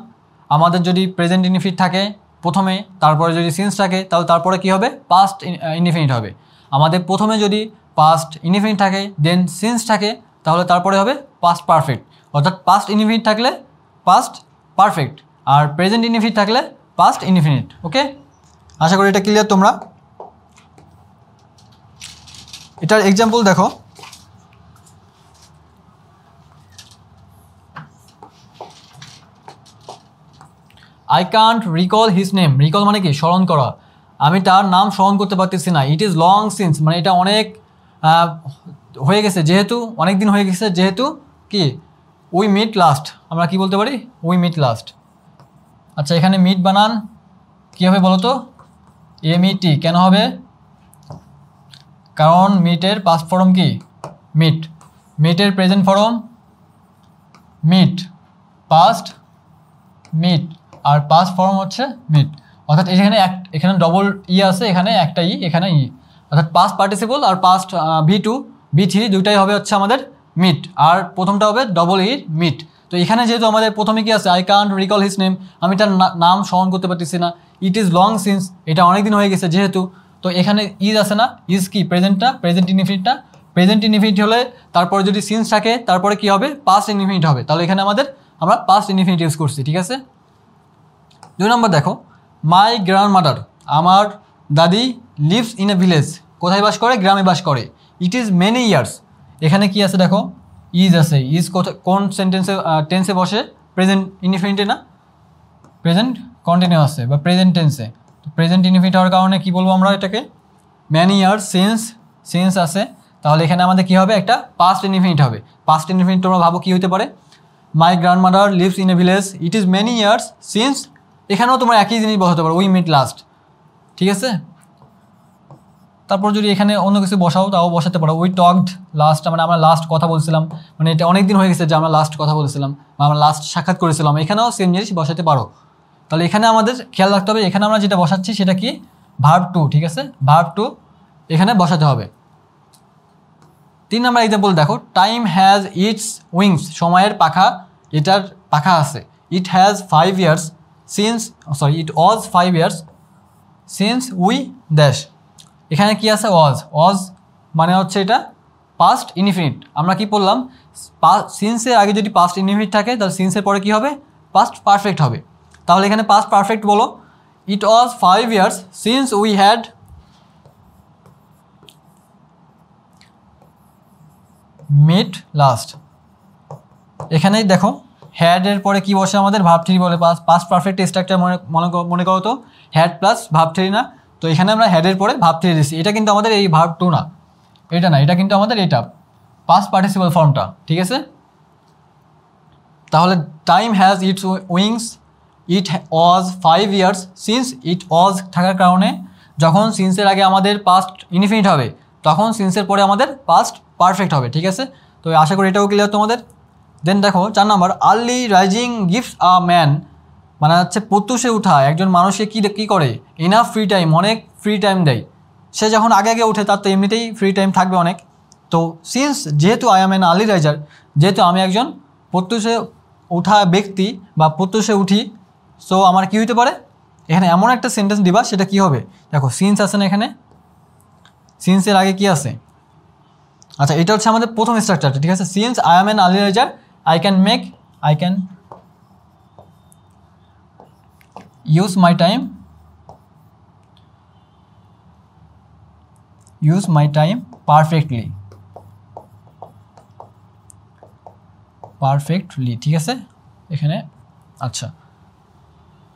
আমাদের যদি প্রেজেন্ট ইনডিফিনিট থাকে প্রথমে, তারপরে যদি সিন্স থাকে তাহলে তারপরে কি হবে, পাস্ট ইনডিফিনিট হবে। আমাদের প্রথমে যদি পাস্ট ইনডিফিনিট থাকে দেন সিন্স থাকে তাহলে তারপরে হবে পাস্ট পারফেক্ট। অর্থাৎ পাস্ট ইনডিফিনিট থাকলে পাস্ট পারফেক্ট, আর প্রেজেন্ট ইনডিফিনিট থাকলে পাস্ট ইনডিফিনিট। ওকে, আশা করি এটা ক্লিয়ার তোমরা। এটার এক্সাম্পল দেখো, I can't recall his name, recall মানে কি স্মরণ করা, আমি তার নাম স্মরণ করতে পারতেছি না। ইট ইজ লং সিন্স, মানে এটা অনেক হয়ে গেছে যেহেতু, অনেক দিন হয়ে গেছে যেহেতু কি উই মিট লাস্ট, আমরা কি বলতে পারি? We meet last. আচ্ছা, এখানে মিট বানান কী হবে বলো তো? MET কেন হবে? কারণ মিটের পাস্ট ফর্ম কি? মিট। মিটের present form meet, past met, আর পাস্ট ফর্ম হচ্ছে মিট। অর্থাৎ এখানে ডবল আছে, এখানে একটা এখানে অর্থাৎ পাস্ট পার্টিসিপল আর পাস্ট V2 V3 দুইটাই হবে হচ্ছে আমাদের মিট, আর প্রথমটা হবে ডবল মিট। তো এখানে যেহেতু আমাদের প্রথমে কি আছে, I can't recall his name, আমি তার নাম স্মরণ করতে পারতেছি না। ইট ইজ লং সিন্স, এটা অনেক দিন হয়ে গেছে যেহেতু। তো এখানে ইজ আছে না, ইজ কি? প্রেজেন্টটা, প্রেজেন্ট ইনডিফিনিটটা। প্রেজেন্ট ইনডিফিনিট হলে তারপরে যদি সিন্স থাকে তারপরে কি হবে? পাস্ট ইনডিফিনিট হবে। তাহলে এখানে আমরা পাস্ট ইনডিফিনিট ইউজ করছি, ঠিক আছে। 2 নম্বর দেখো, মাই গ্র্যান্ডমাদার, আমার দাদি, লিভস ইন এ ভিলেজ, কোথায় বাস করে? গ্রামে বাস করে। ইট ইজ মেনি ইয়ার্স, এখানে কি আছে দেখো? ইজ আছে। ইজ কোন টেন্সে বসে? প্রেজেন্ট ইনডিফিনিটে না, প্রেজেন্ট কন্টিনিউয়াসে বা প্রেজেন্ট টেন্সে। তো প্রেজেন্ট ইনডিফিনিট হওয়ার কারণে কি বলবো আমরা এটাকে? Many years. সিন্স আছে, তাহলে এখানে আমাদের কি হবে? একটা পাস্ট ইনডিফিনিট হবে। পাস্ট ইনডিফিনিট তোমরা ভাবো কি হতে পারে? My grandmother lives in a village, it is many years since, এখানেও তোমরা একই জিনিস বসাতে পারো, উই মিট লাস্ট, ঠিক আছে। তারপর যদি এখানে অন্য কিছু বসাও তাও বসাতে পারো। উই টকড লাস্ট, মানে আমরা লাস্ট কথা বলছিলাম, মানে এটা অনেক দিন হয়ে গেছে যে আমরা লাস্ট কথা বলেছিলাম বা আমরা লাস্ট সাক্ষাৎ করেছিলাম, এখানেও সেম জিনিস বসাতে পারো। তাহলে এখানে আমাদের খেয়াল রাখতে হবে, এখানে আমরা যেটা বসাচ্ছি সেটা কি? ভার্ব টু, ঠিক আছে। ভার্ব টু এখানে বসাতে হবে। 3 নম্বর এক্সাম্পল দেখো, টাইম হ্যাজ ইটস উইংস, সময়ের পাখা, এটার পাখা আছে। It has 5 years since, it was 5 years since we dash, এখানে কি আছে? ওয়াজ মানে হচ্ছে এটা পাস্ট ইনডিফিনিট। আমরা কি বললাম? সিন্সের আগে যদি পাস্ট ইনডিফিনিট থাকে তাহলে সিন্সের পরে কি হবে? পাস্ট পারফেক্ট হবে। তাহলে এখানে পাস্ট পারফেক্ট বলো, it was 5 years since we had met last. এখানেই দেখো হ্যাডের পরে কি বসে? আমাদের ভার্ব থ্রি বলে। পাস্ট পারফেক্ট স্ট্রাকচার মনে করো তো, হ্যাড প্লাস ভার্ব থ্রি না? তো এখানে আমরা হ্যাডের পরে ভার্ব থ্রি দিচ্ছি। এটা কিন্তু আমাদের এই ভার্ব টু না, এটা না, এটা কিন্তু আমাদের এটা পাস্ট পার্টিসিপল ফর্মটা, ঠিক আছে। তাহলে time has its wings, it was 5 years since, it was থাকার কারণে যখন সিন্সের আগে আমাদের পাস্ট ইনডিফিনিট হবে তখন সিন্সের পরে আমাদের পাস্ট পারফেক্ট হবে, ঠিক আছে। তো আশা করি এটাও ক্লিয়ার তোমাদের। দেন দেখো 4 নম্বর, early rising gives a man, মানে হচ্ছে প্রত্যুষে উঠা একজন মানুষকে কী করে? ইনাফ ফ্রি টাইম, অনেক ফ্রি টাইম দেয়। সে যখন আগে আগে উঠে তার তো এমনিতেই ফ্রি টাইম থাকবে অনেক। তো সিন্স যেহেতু I am an early raiser, যেহেতু আমি একজন প্রত্যুষে উঠা ব্যক্তি বা প্রত্যুষে উঠি, সো আমার কী হইতে পারে? এখানে এমন একটা সেন্টেন্স দিবা, সেটা কি হবে? দেখো সিন্স আছে না, এখানে সিন্সের আগে কি আছে? আচ্ছা, এটা হচ্ছে আমাদের প্রথম স্ট্রাকচারটা, ঠিক আছে। Since I am an early raiser, I can use my time perfectly, ঠিক আছে এখানে। আচ্ছা,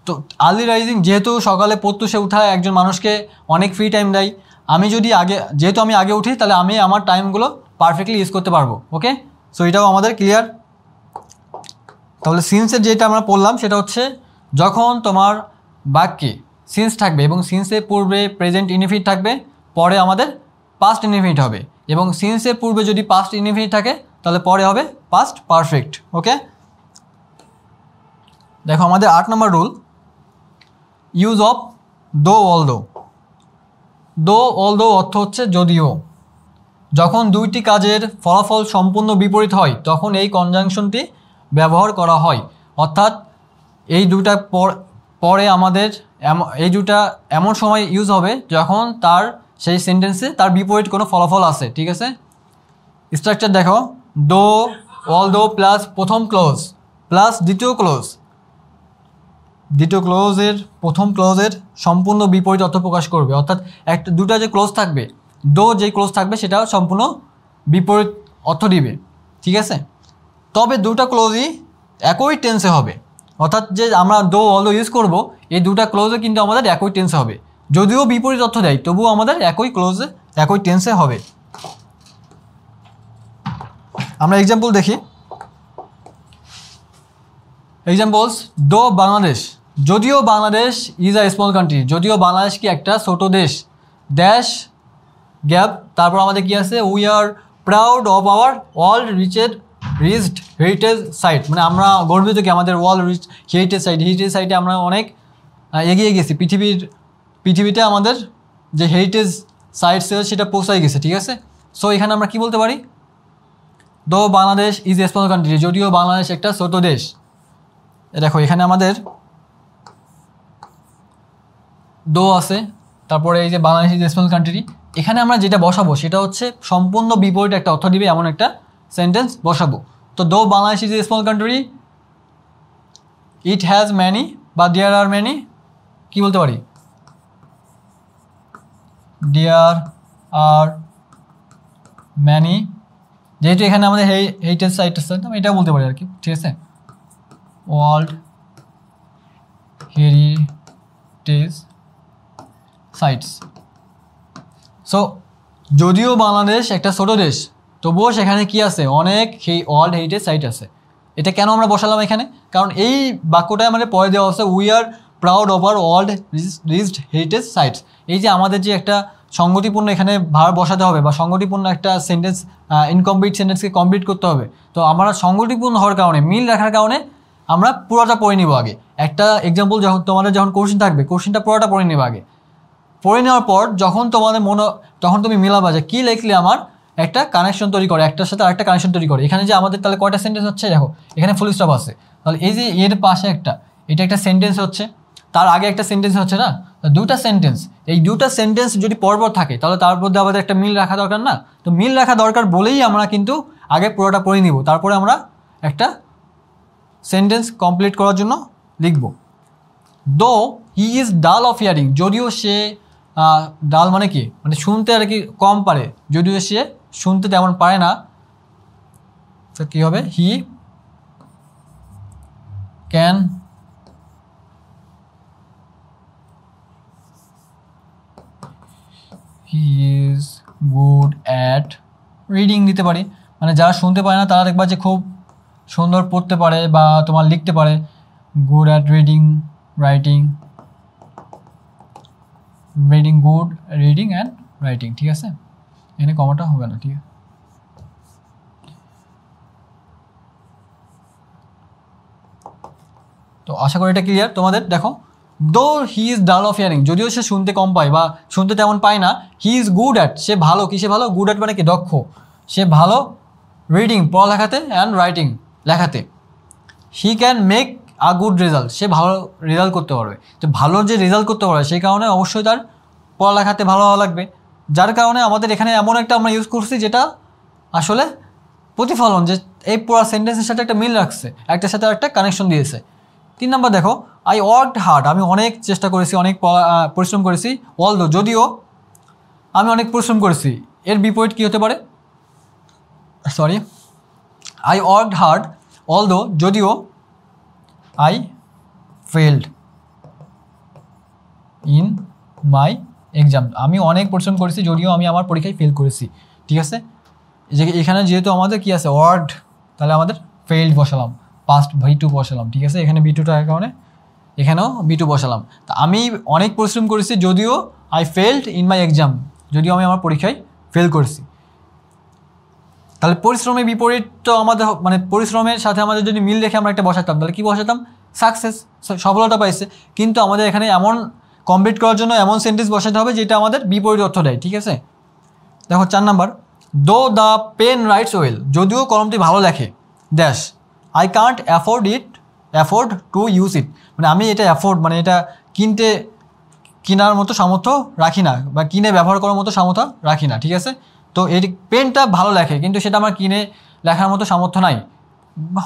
তো আর্লি রাইজিং যেহেতু সকালে প্রত্যুষে উঠা একজন মানুষকে অনেক ফ্রি টাইম দেয়, যেহেতু আমি আগে উঠি তাহলে আমি আমার টাইমগুলো পারফেক্টলি ইউজ করতে পারবো। ওকে, সো এটাও আমাদের ক্লিয়ার। তাহলে সিন্সের যেটা আমরা পড়লাম সেটা হচ্ছে যখন তোমার বাক্যে সিন্স থাকবে এবং সিন্সের পূর্বে প্রেজেন্ট ইনডিফিনিট থাকবে, পরে আমাদের পাস্ট ইনডিফিনিট হবে, এবং সিন্সের পূর্বে যদি পাস্ট ইনডিফিনিট থাকে তাহলে পরে হবে পাস্ট পারফেক্ট। ওকে, দেখো আমাদের 8 নম্বর রুল, ইউজ অফ দো অলদো অর্থ হচ্ছে যদিও। যখন দুইটি কাজের ফলাফল সম্পূর্ণ বিপরীত হয় তখন এই কনজাংশনটি ব্যবহার করা হয়। অর্থাৎ এই দুটা পরে আমাদের এই দুটা এমন সময় ইউজ হবে যখন তার সেই সেন্টেন্সে তার বিপরীত কোনো ফলাফল আছে, ঠিক আছে। স্ট্রাকচার দেখো, দো অলদো প্লাস প্রথম ক্লোজ প্লাস দ্বিতীয় ক্লোজের প্রথম ক্লোজের সম্পূর্ণ বিপরীত অর্থ প্রকাশ করবে। অর্থাৎ দুটা যে ক্লোজ থাকবে, দো যে ক্লোজ থাকবে সেটা সম্পূর্ণ বিপরীত অর্থ দিবে, ঠিক আছে। তবে দুটা ক্লোজই একই টেন্সে হবে, অর্থাৎ যে আমরা দো অলদো ইউজ করব এই দুটা ক্লোজে কিন্তু আমাদের একই টেন্সে হবে, যদিও বিপরীত অর্থ দেয় তবুও আমাদের একই ক্লোজে একই টেন্সে হবে। আমরা এক্সাম্পল দেখি, এক্সাম্পলস, দো বাংলাদেশ, যদিও Bangladesh is a small country, যদিও বাংলাদেশ কি একটা ছোট দেশ, ড্যাশ গ্যাপ, তারপর আমাদের কি আছে, we are proud of our world rich heritage site, মানে আমরা গর্বিত কি আমাদের ওয়ার্ল্ড রিচ হেরিটেজ সাইটে আমরা অনেক এগিয়ে গেছি, পৃথিবীতে আমাদের যে হেরিটেজ সাইট সেটা পৌঁছায় গেছে, ঠিক আছে। সো এখানে আমরা কি বলতে পারি, দো Bangladesh is a small country, যদিও বাংলাদেশ একটা ছোট দেশ। দেখো এখানে আমাদের দো আছে, তারপরে এই যে Bangladesh is a small country, এখানে আমরা যেটা বসাবো সেটা হচ্ছে সম্পূর্ণ বিপরীত একটা অর্থ দিবে এমন একটা সেন্টেন্স বসাবো। তো though Bangladesh is a small country, it has many বা দেয়ার আর ম্যানি, কি বলতে পারি, দেয়ার আর ম্যানি, যেহেতু এখানে আমাদের হেরিটেজ সাইট আছে আমি এটা বলতে পারি আর কি, ঠিক আছে, ওয়ার্ল্ড হেরিটেজ সাইটস। সো যদিও বাংলাদেশ একটা ছোট দেশ, তবুও সেখানে কি আছে, অনেক ওয়ার্ল্ড হেরিটেজ সাইট আছে। এটা কেন আমরা বসালাম এখানে, কারণ এই বাক্যটায় আমাদের পরে দেওয়া আছে we are proud of our world rich heritage sites. এই যে আমাদের যে একটা সংগতিপূর্ণ এখানে ভার বসাতে হবে বা সংগতিপূর্ণ একটা সেন্টেন্স, ইনকমপ্লিট সেন্টেন্সকে কমপ্লিট করতে হবে। তো আমরা সংগতিপূর্ণ হওয়ার কারণে, মিল রাখার কারণে আমরা পুরোটা পড়ে নিব আগে। একটা এক্সাম্পল তোমাদের যখন কোশ্চেন থাকবে, কোশ্চেনটা পুরোটা পড়ে নেবে আগে, পড়ে নেওয়ার পর যখন তোমাদের তখন তুমি মিলাবা যে কী লিখলে আমার একটা কানেকশন তৈরি করে, একটার সাথে আরেকটা কানেকশন তৈরি করে। এখানে যে আমাদের তাহলে কয়টা সেন্টেন্স হচ্ছে, দেখো এখানে ফুল স্টপ আছে, তাহলে এই যে এর পাশে এটা একটা সেন্টেন্স হচ্ছে, তার আগে একটা সেন্টেন্স হচ্ছে না, দুটা সেন্টেন্স। এই দুটা সেন্টেন্স যদি পরপর থাকে তাহলে তার মধ্যে আমাদের একটা মিল রাখা দরকার না, তো মিল রাখা দরকার বলেই আমরা কিন্তু আগে পুরোটা পড়ে নিব, তারপরে আমরা একটা সেন্টেন্স কমপ্লিট করার জন্য লিখব। দো হি ইজ ডাল অফ হিয়ারিং, যদিও সে ডাল মানে কি, মানে শুনতে আর কি কম পারে, যদিও সে শুনতে তেমন পারে না, তো কী হবে, he can he is good at reading দিতে পারি, মানে যারা শুনতে পারে না তারা দেখবা যে খুব সুন্দর পড়তে পারে বা তোমার লিখতে পারে, good at reading, writing, good reading and writing, ঠিক আছে, এখানে কমাটা হবে না, ঠিক আছে। তো আশা করি এটা ক্লিয়ার তোমাদের। দেখো, দো হি ইজ ডাল অফ হিয়ারিং, যদিও সে শুনতে কম পায় বা শুনতে তেমন পায় না, হি ইজ গুড অ্যাট, সে ভালো, কিসে ভালো, গুড অ্যাট মানে কি দক্ষ, সে ভালো রিডিং পড়ালেখাতে অ্যান্ড রাইটিং লেখাতে, he can make a good result, সে ভালো রেজাল্ট করতে পারবে। তো ভালো যে রেজাল্ট করতে পারবে সেই কারণে অবশ্যই তার পড়ালেখাতে ভালো হওয়া লাগবে, যার কারণে আমাদের এখানে এমন একটা আমরা ইউজ করছি যেটা আসলে প্রতিফলন, যে এই পুরো সেন্টেন্সের সাথে একটা মিল রাখছে, একটার সাথে একটা কানেকশন দিয়েছে। 3 নম্বর দেখো, আই ওয়ার্কড হার্ড, আমি অনেক চেষ্টা করেছি, অনেক পরিশ্রম করেছি, অলদো, যদিও আমি অনেক পরিশ্রম করেছি, এর বিপরীত কী হতে পারে, sorry, I worked hard although, যদিও I failed in my exam, আমি অনেক পরিশ্রম করেছি যদিও আমি আমার পরীক্ষায় ফেল করেছি, ঠিক আছে। যে এখানে যেহেতু আমাদের কি আছে ওয়ার্ড, তাহলে আমাদের ফেইল্ড বসালাম, পাস্ট V2 বসালাম, ঠিক আছে, এখানে B2 টাকার কারণে এখানেও B2 বসালাম। তা আমি অনেক পরিশ্রম করেছি যদিও I failed in my exam, যদিও আমি আমার পরীক্ষায় ফেল করেছি। তাহলে পরিশ্রমের বিপরীত তো আমাদের, মানে পরিশ্রমের সাথে আমাদের যদি মিল রেখে আমরা একটা বসাতাম, তাহলে কী বসাতাম, সাকসেস, সফলতা পাইছে। কিন্তু আমাদের এখানে এমন কমপ্লিট করার জন্য এমন সেন্টেন্স বসাতে হবে যেটা আমাদের বিপরীত অর্থ দেয়, ঠিক আছে। দেখো 4 নাম্বার, দো দ্য পেন রাইটস ওয়েল, যদিও কলমটি ভালো লেখে, dash, I can't afford to use it, মানে আমি এটা মানে এটা কেনার মতো সামর্থ্য রাখি না বা কিনে ব্যবহার করার মতো সামর্থ্য রাখি না, ঠিক আছে। তো এই পেনটা ভালো লেখে কিন্তু সেটা আমার কিনে লেখার মতো সামর্থ্য নাই,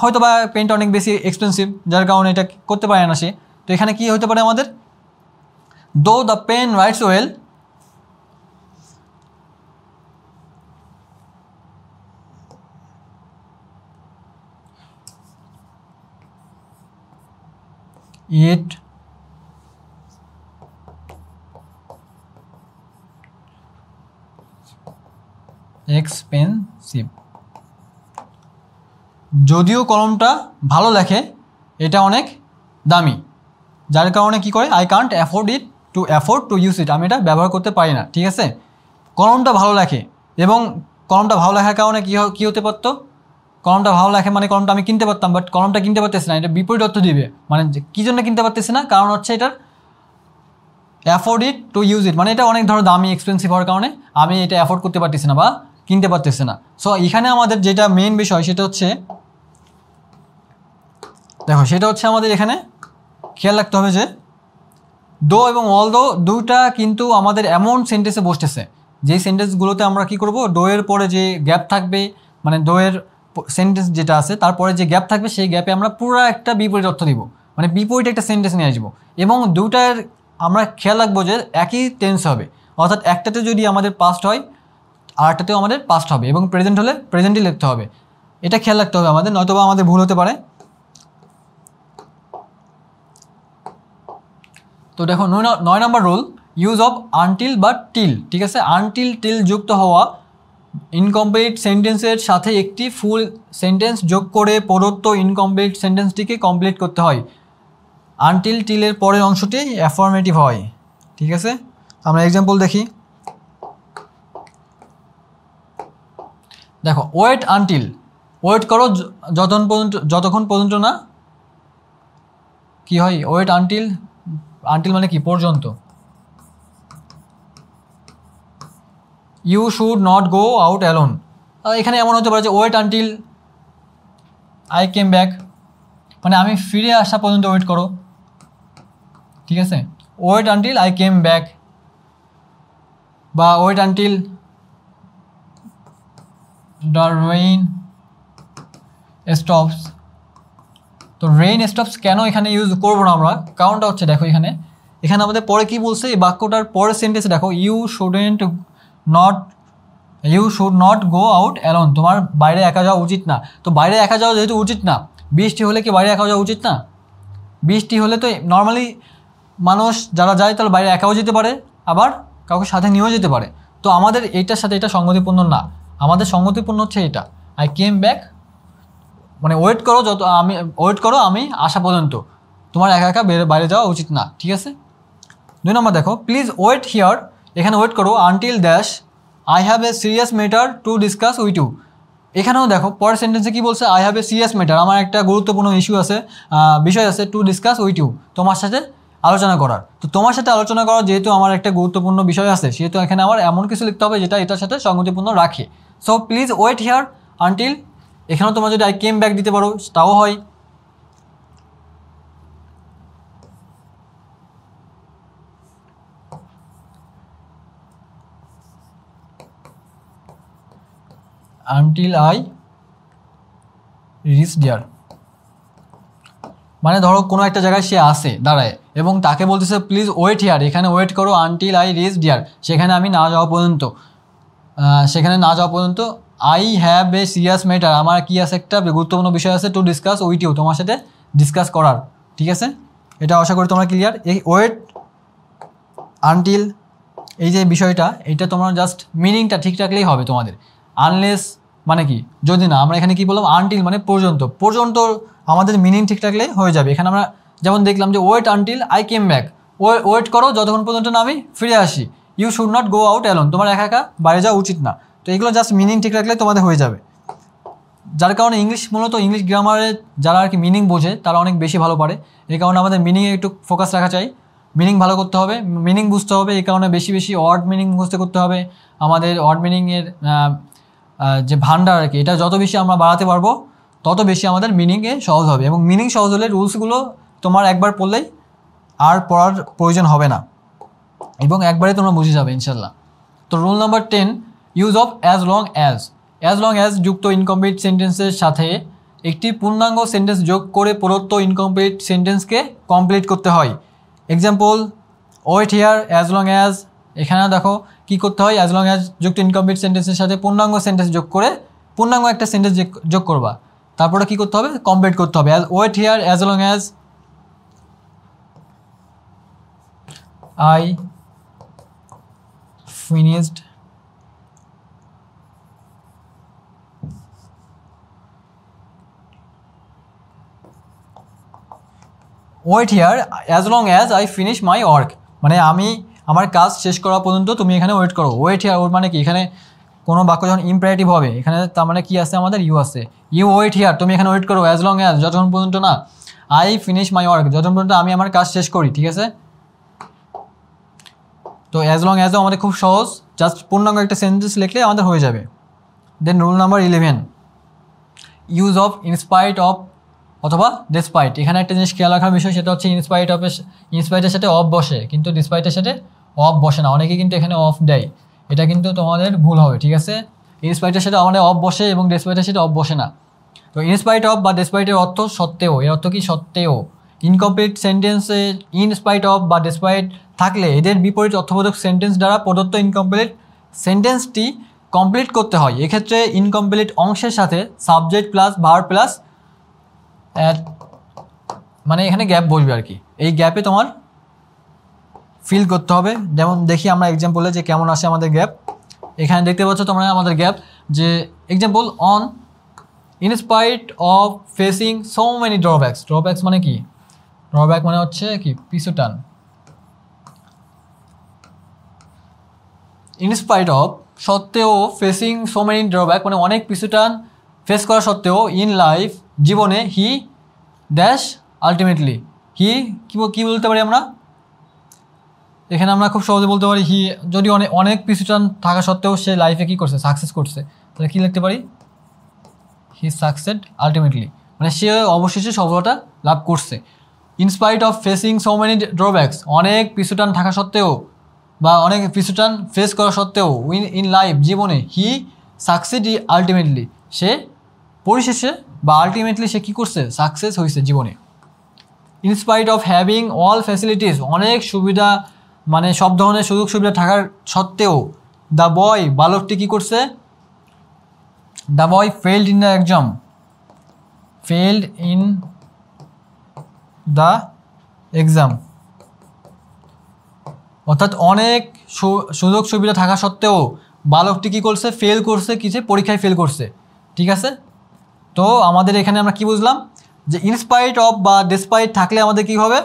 হয়তো বা পেনটা অনেক বেশি এক্সপেন্সিভ, যার কারণে এটা করতে পারে না সে। তো এখানে কি হতে পারে আমাদের, though the pen writes well, it expensive, যদিও কলমটা ভালো লেখে এটা অনেক দামি, যার কারণে কি করে I can't afford to use it, আমি এটা ব্যবহার করতে পারি না। ঠিক আছে, কলমটা ভালো লেখে, এবং কলমটা ভালো লেখার কারণে কী হতে পারতো, কলমটা ভালো লেখে মানে কলমটা আমি কিনতে পারতাম, বাট কলমটা কিনতে পারতেছি না, এটা বিপরীত অর্থ দিবে। মানে কী জন্য কিনতে পারতেছি না, কারণ হচ্ছে এটার afford it to use it, মানে এটা অনেক ধরো দামি এক্সপেন্সিভ হওয়ার কারণে আমি এটা অ্যাফোর্ড করতে পারতেছি না বা কিনতে পারতেছি না। সো এখানে আমাদের যেটা মেইন বিষয় সেটা হচ্ছে, দেখো সেটা হচ্ছে আমাদের এখানে খেয়াল রাখতে হবে যে দো এবং অলদো দুটা কিন্তু আমাদের এমন সেন্টেন্সে বসতেছে যেই সেন্টেন্সগুলোতে আমরা কি করব, ডো এর পরে যে গ্যাপ থাকবে, মানে ডো এর সেন্টেন্স যেটা আছে তারপরে যে গ্যাপ থাকবে সেই গ্যাপে আমরা পুরো একটা বিপরীত অর্থ দিব, মানে বিপরীত একটা সেন্টেন্স নিয়ে আসবো। এবং দুটার আমরা খেয়াল রাখবো যে একই টেন্স হবে, অর্থাৎ একটাতে যদি আমাদের পাস্ট হয় আর একটাতেও আমাদের পাস্ট হবে, এবং প্রেজেন্ট হলে প্রেজেন্টই লিখতে হবে। এটা খেয়াল রাখতে হবে আমাদের, নয়তোবা আমাদের ভুল হতে পারে। তো দেখো 9 নম্বর রুল, ইউজ অফ আনটিল বা টিল। ঠিক আছে, আনটিল টিল যুক্ত হওয়া ইনকমপ্লিট সেন্টেন্সের সাথে একটি ফুল সেন্টেন্স যোগ করে প্রদত্ত ইনকমপ্লিট সেন্টেন্সটিকে কমপ্লিট করতে হয়। আনটিল টিলের পরের অংশটি অ্যাফার্মেটিভ হয়। ঠিক আছে, আমরা এক্সাম্পল দেখি। দেখো ওয়েট আনটিল, ওয়েট করো যতক্ষণ পর্যন্ত না কি হয়, ওয়েট আনটিল, আনটিল মানে কি পর্যন্ত। You should not go out alone, এখানে এমন হতে পারে যে wait until I came back, মানে আমি ফিরে আসা পর্যন্ত ওয়েট করো। ঠিক আছে, wait until I came back, বা wait until the rain stops. তো রেইন স্টপস কেন এখানে ইউজ করবো না আমরা, কারণটা হচ্ছে দেখো এখানে আমাদের পরে কি বলছে, এই বাক্যটার পরের সেন্টেন্সে দেখো you should not go out alone, তোমার বাইরে একা যাওয়া উচিত না। তো বাইরে একা যাওয়া যেহেতু উচিত না, বৃষ্টি হলে কি বাইরে একা যাওয়া উচিত না? বৃষ্টি হলে তো নর্মালি মানুষ যারা যায় তারা বাইরে একাও যেতে পারে, আবার কাউকে সাথে নিয়েও যেতে পারে। তো আমাদের এইটার সাথে এটা সঙ্গতিপূর্ণ না, আমাদের সঙ্গতিপূর্ণ হচ্ছে এটা আই কেম ব্যাক, মানে ওয়েট করো আমি আসা পর্যন্ত, তোমার একা একা বাইরে যাওয়া উচিত না। ঠিক আছে, 2 নম্বর দেখো, প্লিজ ওয়েট হিয়ার, এখানে ওয়েট করো until dash I have a serious matter to discuss with you. এখানেও দেখো পরের সেন্টেন্সে কি বলছে, I have a serious matter, আমার একটা গুরুত্বপূর্ণ বিষয় আছে, টু ডিসকাস উইথ ইউ, তোমার সাথে আলোচনা করার। তো তোমার সাথে আলোচনা করার যেহেতু আমার একটা গুরুত্বপূর্ণ বিষয় আছে, সেহেতু এখানে আমার এমন কিছু লিখতে হবে যেটা এটার সাথে সঙ্গতিপূর্ণ রাখে। So please wait here until, এখানেও তোমরা যদি আই কেম ব্যাক দিতে পারো তাও হয়। আনটিল আই রিচ ডিয়ার, মানে ধরো কোনো একটা জায়গায় সে আসে দাঁড়ায় এবং তাকে বলতেছে প্লিজ ওয়েট হিয়ার, এখানে ওয়েট করো আনটিল আই রিচ ডিয়ার, সেখানে আমি না যাওয়া পর্যন্ত, I have a serious matter, আমার কি আছে একটা গুরুত্বপূর্ণ বিষয় আছে, টু ডিসকাস উইথ ইউ, তোমার সাথে ডিসকাস করার। ঠিক আছে, এটা আশা করি তোমরা ক্লিয়ার। এই ওয়েট আনটিল এই যে বিষয়টা, এটা তোমরা জাস্ট মিনিংটা ঠিক রাখলেই হবে তোমাদের। আনলেস মানে কি, যদি না, আমরা এখানে কি বললাম, আনটিল মানে পর্যন্ত আমাদের মিনিং ঠিক রাখলে হয়ে যাবে। এখানে আমরা যেমন দেখলাম যে wait until I came back, wait করো যতক্ষণ পর্যন্ত না আমি ফিরে আসি। You should not go out alone, তোমার একা একা বাইরে যাওয়া উচিত না। তো এগুলো জাস্ট মিনিং ঠিক রাখলে তোমাদের হয়ে যাবে। যার কারণে মূলত ইংলিশ গ্রামারে যারা আর কি মিনিং বোঝে তারা অনেক বেশি ভালো পারে। এই কারণে আমাদের মিনিংয়ে একটু ফোকাস রাখা চাই, মিনিং ভালো করতে হবে, মিনিং বুঝতে হবে। এই কারণে বেশি ওয়ার্ড মিনিং মুখস্থ করতে হবে। আমাদের ওয়ার্ড মিনিংয়ের যে ভান্ডার আর কি, এটা যত বেশি আমরা বাড়াতে পারবো তত বেশি আমাদের মিনিংয়ে সহজ হবে। এবং মিনিং সহজ হলে রুলসগুলো তোমার একবার পড়লেই আর পড়ার প্রয়োজন হবে না, এবং একবারে তোমরা বুঝে যাবে ইনশাল্লাহ। তো rule number 10, use of as long as যুক্ত ইনকমপ্লিট সেন্টেন্সের সাথে একটি পূর্ণাঙ্গ সেন্টেন্স যোগ করে প্রদত্ত ইনকমপ্লিট সেন্টেন্সকে কমপ্লিট করতে হয়। Example, wait here as long as, এখানে দেখো কি করতে হয়, অ্যাজ লং অ্যাজ যুক্ত ইনকমপ্লিট সেন্টেন্সের সাথে পূর্ণাঙ্গ সেন্টেন্স যোগ করে পূর্ণাঙ্গ একটা সেন্টেন্স যোগ করবা, তারপরে কি করতে হবে, কমপ্লিট করতে হবে। Wait here as long as I finished wait here as long as I finish my work, মানে আমি আমার কাজ শেষ করা পর্যন্ত তুমি এখানে ওয়েট করো। ওয়েট হিয়ার ওর মানে কি, এখানে কোনো বাক্য যখন ইম্পারেটিভ হবে এখানে তার মানে কি আছে আমাদের ইউ আছে, ইউ ওয়েট হিয়ার, তুমি এখানে ওয়েট করো অ্যাজ লং অ্যাজ যতক্ষণ পর্যন্ত না আই ফিনিশ মাই ওয়ার্ক, যতক্ষণ পর্যন্ত আমি আমার কাজ শেষ করি, ঠিক আছে। তো অ্যাজ লং অ্যাজও আমাদের খুব সহজ, জাস্ট পূর্ণাঙ্গ একটা সেন্টেন্স লিখলে আমাদের হয়ে যাবে। Then rule number 11, use of in spite of অথবা ডিসপাইট। এখানে একটা জিনিস খেয়াল রাখার বিষয়, সেটা হচ্ছে ইনস্পাইটের সাথে অফ বসে, কিন্তু ডিসপাইটের সাথে অফ বসে না, অনেকে কিন্তু এখানে অফ দেয়, এটা কিন্তু তোমাদের ভুল হবে, ঠিক আছে। ইনস্পাইটের সাথে আমাদের অফ বসে এবং ডিসপাইটের সাথে অফ বসে না। তো ইনস্পাইট অফ বা ডিসপাইটের অর্থ সত্ত্বেও, এর অর্থ কি সত্ত্বেও। ইনকমপ্লিট সেন্টেন্সে ইনস্পাইট অফ বা ডিসপাইট থাকলে এদের বিপরীত অর্থবোধক সেন্টেন্স দ্বারা প্রদত্ত ইনকমপ্লিট সেন্টেন্সটি কমপ্লিট করতে হয়। এক্ষেত্রে ইনকমপ্লিট অংশের সাথে সাবজেক্ট প্লাস ভার্ব প্লাস মানে এখানে গ্যাপ বসবে আর কি, এই গ্যাপে তোমার ফিল করতে হবে। যেমন দেখি আমরা এক্সাম্পলে যে কেমন আসে আমাদের গ্যাপ। এখানে দেখতে পাচ্ছ তোমরা আমাদের গ্যাপ, যে example on in spite of facing so many drawbacks. Drawbacks মানে কি, ড্রব্যাক মানে হচ্ছে কি পিছুটান। ইন স্পাইট অফ সত্ত্বেও, ফেসিং সো মেনি ড্রব্যাক মানে অনেক পিছুটান ফেস করা সত্ত্বেও, ইন লাইফ জীবনে, হি ড্যাশ আলটিমেটলি, হি কী বলতে পারি আমরা এখানে, আমরা খুব সহজে বলতে পারি হি, যদি অনেক পিছুটান থাকা সত্ত্বেও সে লাইফে কী করছে, সাকসেস করছে, তাহলে কী লিখতে পারি, হি সাকসেড আলটিমেটলি, মানে সে অবশেষে সফলতা লাভ করছে। In spite of facing so many drawbacks, অনেক পিছুটান থাকা সত্ত্বেও বা অনেক পিছুটান ফেস করা সত্ত্বেও, ইন লাইফ জীবনে, হি সাকসিড আলটিমেটলি, সে পরিশেষে বা আলটিমেটলি সে কী করছে, সাকসেস হয়েছে জীবনে। In spite of having all facilities, অনেক সুবিধা মানে সব ধরনের সুযোগ সুবিধা থাকার সত্ত্বেও, দ্য বয় বালকটি কী করছে, the boy failed in the exam, failed in the exam, অর্থাৎ অনেক সুযোগ সুবিধা থাকা সত্ত্বেও বালকটি কী করছে, ফেল করছে, কিছু পরীক্ষায় ফেল করছে, ঠিক আছে। তো আমাদের এখানে আমরা কি বুঝলাম, যে ইনস্পাইট অফ বা ডিসপাইট থাকলে আমাদের কী হবে,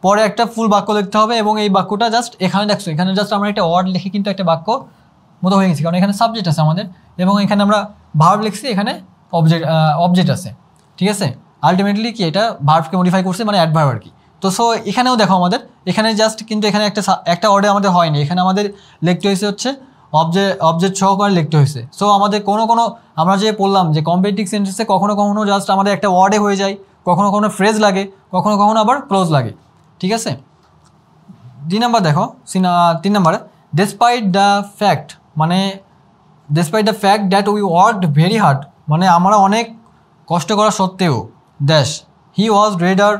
পরে একটা ফুল বাক্য লিখতে হবে, এবং এই বাক্যটা জাস্ট এখানে দেখছো, এখানে জাস্ট আমরা একটা ওয়ার্ড লিখে কিন্তু একটা বাক্য মতো হয়ে গেছি, কারণ এখানে সাবজেক্ট আছে আমাদের, এবং এখানে আমরা ভার্ব লিখছি, এখানে অবজেক্ট আছে, ঠিক আছে। আলটিমেটলি কি এটা ভার্বকে মডিফাই করছে, মানে অ্যাডভার্ব আর কি। তো সো এখানেও দেখো আমাদের এখানে জাস্ট কিন্তু এখানে একটা ওয়ার্ডে আমাদের হয়নি, এখানে আমাদের লিখতে হয়েছে হচ্ছে অবজেক্ট সহকারে লিখতে হয়েছে। সো আমাদের কোনো আমরা যে বললাম যে কম্পারেটিভ সেন্টেন্সে কখনো কখনো জাস্ট আমাদের একটা ওয়ার্ডে হয়ে যায়, কখনো কখনো ফ্রেজ লাগে, কখনো কখনো আবার ক্লোজ লাগে, ঠিক আছে। 3 নাম্বার দেখো, 3 নাম্বারে ডেসপাইট দ্য ফ্যাক্ট, মানে despite the fact that we worked very hard, মানে আমরা অনেক কষ্ট করা সত্ত্বেও, dash he was rather,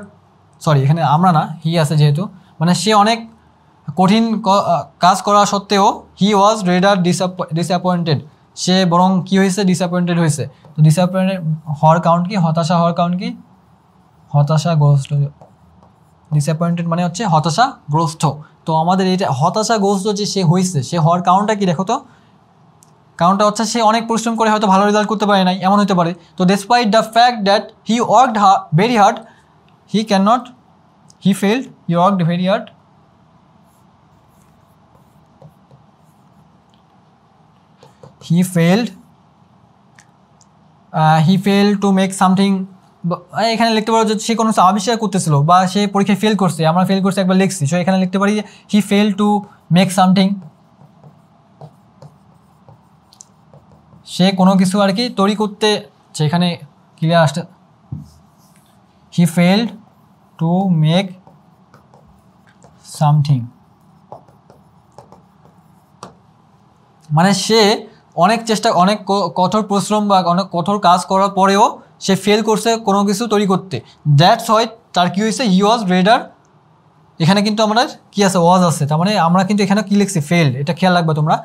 sorry এখানে আমরা না, হি আছে যেহেতু, মানে সে অনেক কঠিন কাজ করা সত্ত্বেও, হি ওয়াজ রেডার ডিসঅ্যাপয়েন্টেড, সে বরং কী হয়েছে, ডিসঅ্যাপয়েন্টেড হয়েছে। তো ডিসঅ্যাপয়েন্টেড হওয়ার কারণ কি, হতাশা হওয়ার কারণ কি, হতাশাগ্রস্ত, ডিসঅ্যাপয়েন্টেড মানে হচ্ছে হতাশাগ্রস্ত। তো আমাদের এইটা হতাশাগ্রস্ত যে সে হয়েছে, সে হওয়ার কারণটা কি দেখো তো, কারণটা হচ্ছে সে অনেক পরিশ্রম করে হয়তো ভালো রেজাল্ট করতে পারে নাই, এমন হতে পারে। তো despite the fact that he worked very hard, he can not, he failed, he worked very hard, he failed to make something, এখানে লিখতে পারো যে সে কোনো আবিষ্কার করতেছিল বা সে পরীক্ষায় ফেল করছে, আমরা ফেল করছি একবার লিখছি, সো এখানে লিখতে পারি হি ফেল টু মেক সামথিং, সে কোনো কিছু আর কি তৈরি করতে, সেখানে ক্লিয়ার আসতে, হি ফেলড টু মেক সামথিং, মানে সে অনেক চেষ্টা, অনেক কঠোর পরিশ্রম বা অনেক কঠোর কাজ করার পরেও সে ফেল করছে কোনো কিছু তৈরি করতে, দ্যাটস হোয়াই তার কী হয়েছে, হি ওয়াজ রেডার, এখানে কিন্তু আমরা কী আছে, ওয়াজ আছে, তার মানে আমরা কিন্তু এখানে কী লিখছি, ফেলড, এটা খেয়াল রাখবে তোমরা।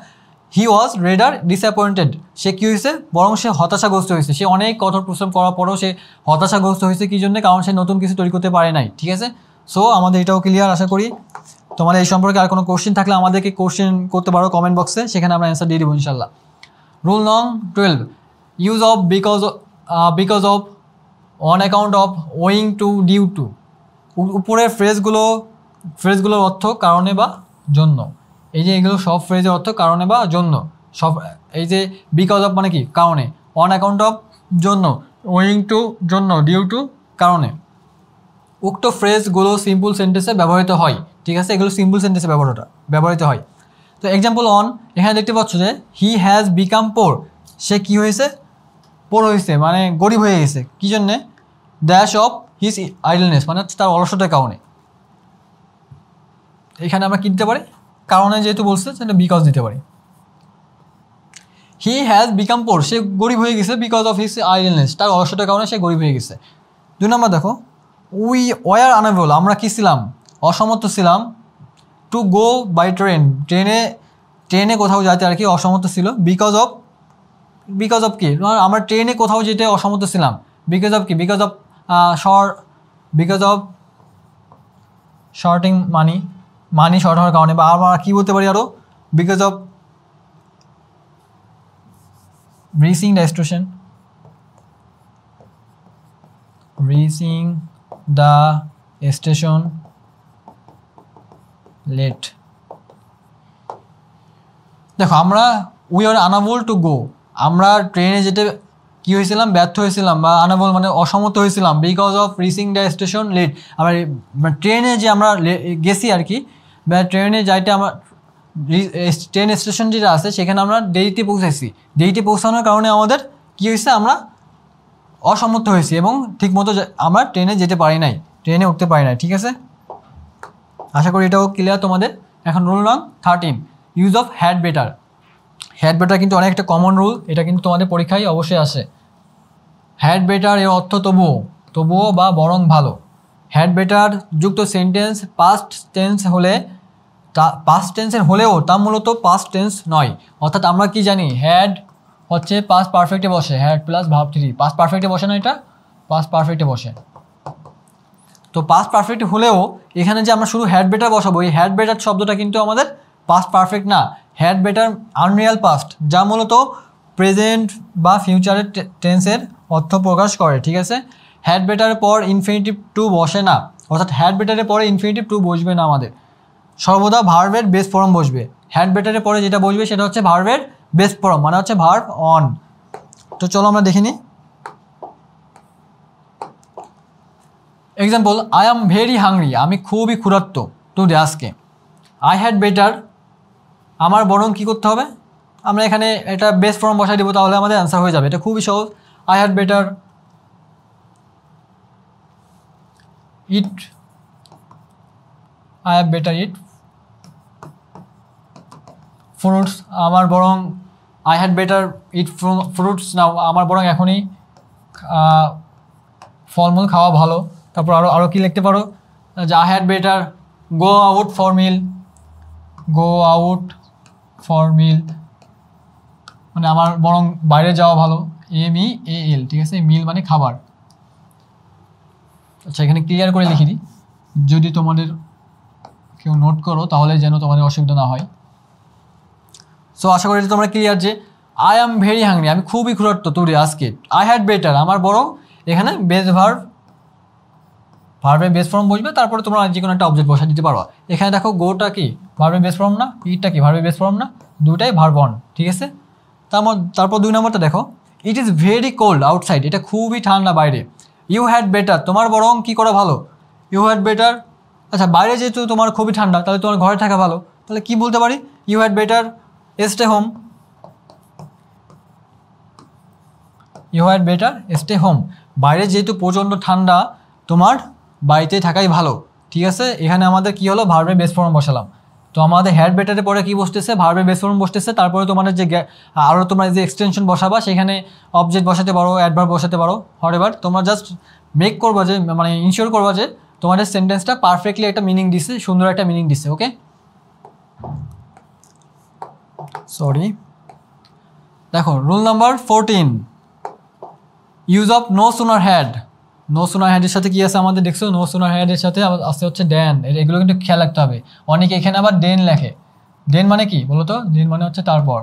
হি ওয়াজ রেডার ডিসঅ্যাপয়েন্টেড, সে কী হয়েছে, বরং সে হতাশাগ্রস্ত হয়েছে, সে অনেক কঠোর পরিশ্রম করার পরেও সে হতাশাগ্রস্ত হয়েছে, কী জন্য, কারণ সে নতুন কিছু তৈরি করতে পারে নাই, ঠিক আছে। সো আমাদের এটাও ক্লিয়ার, আশা করি। তোমাদের এই সম্পর্কে আর কোনো কোশ্চেন থাকলে আমাদেরকে কোশ্চেন করতে পারো কমেন্ট বক্সে, সেখানে আমরা অ্যান্সার দিয়ে দেবো ইনশাল্লাহ। রুল নং 12, use of because of, on account of, owing to, due to. উপরের ফ্রেজগুলোর অর্থ কারণে বা জন্য। এই যে এগুলো সব ফ্রেজের অর্থ কারণে বা জন্য। সব এই যে বিকজ অফ মানে কি কারণে, অন অ্যাকাউন্ট অফ জন্য, ওয়িং টু জন্য, ডিউ টু কারণে। উক্ত ফ্রেজগুলো সিম্পল সেন্টেন্সে ব্যবহৃত হয়, ঠিক আছে, এগুলো সিম্পল সেন্টেন্সে ব্যবহৃত হয়। তো এক্সাম্পল অন, এখানে দেখতে পাচ্ছ যে হি হ্যাজ বিকাম পোর, সে কি হয়েছে, পোর হয়েছে, মানে গরিব হয়ে গেছে। কী জন্যে? ড্যাশ অফ হিজ আইডলনেস, মানে তার অলসতার কারণে। এখানে আমরা কী দিতে পারি, কারণে যেহেতু বলছে সেটা বিকজ দিতে পারি। হি হ্যাজ বিকাম পোর, সে গরিব হয়ে গেছে বিকজ অফ হিজ আইডলনেস, তার অলসতার কারণে সে গরিব হয়ে গেছে। 2 নম্বর দেখো, উই ওয়ার আনএবল, আমরা কি ছিলাম, অসমর্থ ছিলাম, টু গো বাই ট্রেন, ট্রেনে কোথাও যেতে আর কি অসমর্থ ছিল, বিকজ অফ কি, আমরা ট্রেনে কোথাও যেতে অসমর্থ ছিলাম, বিকজ অফ কি, because of shorting money short হওয়ার কারণে। বা আমরা কী বলতে পারি আরও, because of reaching the station late. দেখো আমরা we are unable to go, আমরা ট্রেনে যেতে কী হয়েছিলাম, ব্যর্থ হয়েছিলাম, বা আনএবল মানে অসমর্থ হয়েছিলাম, because of reaching the station late. আবার ট্রেনে যে আমরা গেছি আর কি, বা ট্রেনে যাইতে আমরা ট্রেন স্টেশন যেটা আছে সেখানে আমরা দেরিতে পৌঁছাইছি, দেরিতে পৌঁছানোর কারণে আমাদের কী হয়েছে, আমরা অসমর্থ হয়েছি এবং ঠিকমতো আমরা ট্রেনে যেতে পারি নাই, ট্রেনে উঠতে পারি নাই, ঠিক আছে। আশা করি এটাও ক্লিয়ার তোমাদের। এখন রুল নং 13, use of had better. Had better কিন্তু অনেক একটা কমন রুল, এটা কিন্তু তোমাদের পরীক্ষায় অবশ্যই আসে। হ্যাড বেটার এর অর্থ তবুও বা বরং ভালো। হ্যাড বেটার যুক্ত সেন্টেন্স পাস্ট টেন্সের হলেও তা মূলত পাস্ট টেন্স নয়। অর্থাৎ আমরা কি জানি, হ্যাড হচ্ছে পাস্ট পারফেক্টে বসে, হ্যাড প্লাস ভার্ব 3, পাস্ট পারফেক্টে বসে না, এটা পাস্ট পারফেক্টে বসে। তো পাস্ট পারফেক্ট হলেও এখানে যে আমরা শুধু হ্যাড বেটার বসাবো, এই হ্যাড বেটার শব্দটা কিন্তু আমাদের পাস্ট পারফেক্ট না, হ্যাড বেটার আনরিয়াল পাস্ট, যা মূলত প্রেজেন্ট বা ফিউচারের টেন্সের অর্থ প্রকাশ করে, ঠিক আছে। হ্যাড বেটারের পর ইনফিনিটিভ টু বসে না, অর্থাৎ হ্যাড বেটারের পরে ইনফিনিটিভ টু বসবে না, আমাদের সর্বদা ভার্বের বেস ফর্ম বসবে। হ্যাড বেটারের পরে যেটা বসবে সেটা হচ্ছে ভার্বের বেস ফর্ম, মানে হচ্ছে ভার্ব অন। তো চলো আমরা দেখে নিই। Example, I am very hungry, আমি খুবই ক্ষুধার্ত, টুডে আজকে। আই হ্যাড বেটার, আমার বরং কী করতে হবে, আমরা এখানে এটা বেস ফর্ম বসাই দেবো, তাহলে আমাদের অ্যান্সার হয়ে যাবে, এটা খুবই সহজ। I had better eat, I have better eat fruits, আমার বরং I had better eat fruits now, আমার বরং এখনই ফলমূল খাওয়া ভালো। তারপর আরও কী লিখতে পারো, যে I had better go out for meal, মানে আমার বরং বাইরে যাওয়া ভালো, MEAL, ঠিক আছে, মিল মানে খাবার। আচ্ছা এখানে ক্লিয়ার করে লিখে দিই, যদি তোমাদের কেউ নোট করো তাহলে যেন তোমাদের অসুবিধা না হয়। সো আশা করি তোমরা ক্লিয়ার যে আই অ্যাম ভেরি হাংরি, আমি খুবই ক্ষুধার্ত টুডে আজকে। আই হ্যাড বেটার, আমার বরং এখানে বেস ভার্বের বেস ফর্ম বসবে, তারপরে তোমরা যে কোনো একটা অবজেক্ট বসা দিতে পারো। এখানে দেখো গোটা কি ভার্বের বেস ফর্ম না, ইটটা কি ভার্বের বেস ফর্ম না, দুটাই ভার্ব অন, ঠিক আছে। তারপর 2 নম্বরটা দেখো, it is very cold outside, এটা খুবই ঠান্ডা বাইরে। ইউ হ্যাড বেটার, তোমার বরং কী করা ভালো, ইউ হ্যাড বেটার, আচ্ছা বাইরে যেহেতু তোমার খুবই ঠান্ডা, তাহলে তোমার ঘরে থাকা ভালো, তাহলে কি বলতে পারি, you had better stay home, you had better stay home, বাইরে যেহেতু প্রচণ্ড ঠান্ডা, তোমার বাড়িতে থাকাই ভালো, ঠিক আছে। এখানে আমাদের কি হলো, ভার্বের বেস ফর্ম বসালাম। তো আমাদের হ্যাড বেটারের পরে কি বসতেছে, ভার্বের বেস ফর্ম বসতেছে। তারপরে তোমাদের যে আরও তোমরা যে এক্সটেনশন বসাবা, সেখানে অবজেক্ট বসাতে পারো, অ্যাডভার্ব বসাতে পারো, হটএভার। তোমরা জাস্ট মেক করবা যে, মানে ইনশিওর করবা যে তোমাদের সেন্টেন্সটা পারফেক্টলি একটা মিনিং দিচ্ছে, সুন্দর একটা মিনিং দিচ্ছে, ওকে। সরি, দেখো rule number 14, use of no sooner had. No sooner হ্যাডের সাথে কি আছে আমাদের, দেখছো, নো সুনার হ্যাডের সাথে আসতে হচ্ছে ড্যান, এগুলো কিন্তু খেয়াল রাখতে হবে। অনেকে এখানে আবার ডেন লেখে, ডেন মানে কি বলো তো, ডেন মানে হচ্ছে তারপর,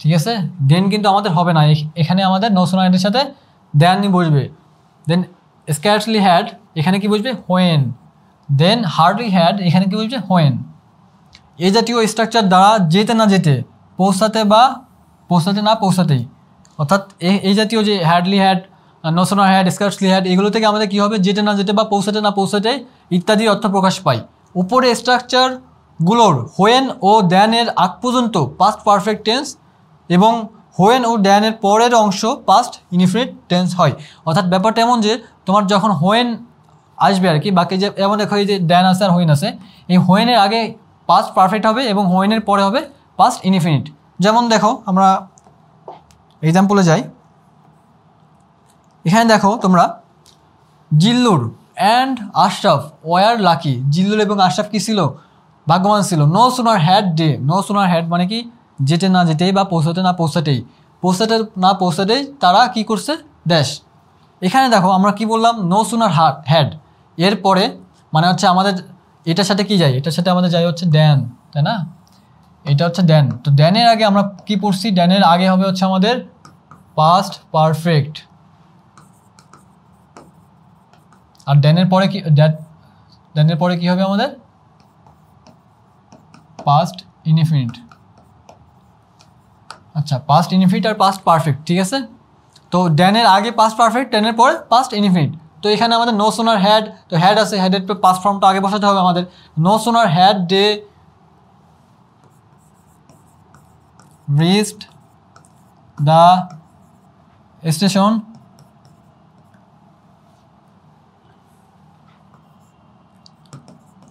ঠিক আছে। ডেন কিন্তু আমাদের হবে না, এখানে আমাদের নো সুনার হ্যাডের সাথে ড্যানই বসবে। দেন স্ক্যার্সলি হ্যাড এখানে কি বুঝবে হোয়েন, দেন হার্ডলি হ্যাড এখানে কি বুঝবে হোয়েন। এই জাতীয় স্ট্রাকচার দ্বারা যেতে না যেতে, পৌঁছাতে বা পৌঁছাতে না পৌঁছাতেই, অর্থাৎ এই জাতীয় যে hardly had, no sooner had, scarcely had, এগুলো থেকে আমাদের কী হবে, যেতে না যেতে বা পৌঁছাতে না পৌঁছাতে ইত্যাদি অর্থ প্রকাশ পায়। উপরে স্ট্রাকচারগুলোর হোয়েন ও দ্যানের আগ পর্যন্ত পাস্ট পারফেক্ট টেন্স এবং হোয়েন ও দ্যানের পরের অংশ পাস্ট ইনডিফিনিট টেন্স হয়। অর্থাৎ ব্যাপারটা এমন যে তোমার যখন হোয়েন আসবে আর কি, বাকি যে এমন দেখো এই যে দ্যান আছে আর হোয়েন আছে, এই হোয়েনের আগে পাস্ট পারফেক্ট হবে এবং হোয়েনের পরে হবে পাস্ট ইনডিফিনিট। যেমন দেখো আমরা এক্সাম্পলে যাই, এখানে দেখো তোমরা Zillur and Ashraf were lucky, Zillur এবং আশরাফ কী ছিল, ভাগ্যবান ছিল। No sooner had day, no sooner had মানে কি যেতে না যেতেই বা পৌঁছাতে না পৌঁছাতেই, পৌঁছাতে না পৌঁছাতেই তারা কি করছে ড্যাশ। এখানে দেখো আমরা কি বললাম, নো সুনার হ্যাড, এরপরে মানে হচ্ছে আমাদের এটার সাথে কি যায়, এটার সাথে আমাদের যায় হচ্ছে ড্যান, তাই না, এটা হচ্ছে ড্যান। তো ড্যানের আগে আমরা কি পড়ছি, ড্যানের আগে হবে হচ্ছে আমাদের পাস্ট পারফেক্ট, আর ড্যানের পরে কি, ড্যানের পরে কি হবে আমাদের পাস্ট ইনডিফিনিট। আচ্ছা, পাস্ট ইনডিফিনিট আর পাস্ট পারফেক্ট, ঠিক আছে। তো ড্যানের আগে পাস্ট পারফেক্ট, ড্যানের পরে পাস্ট ইনডিফিনিট। তো এখানে আমাদের নো সুনার হ্যাড, তো হ্যাড আছে, হ্যাডের পাস্ট ফর্মটা আগে বসাতে হবে আমাদের। No sooner had they reached the station,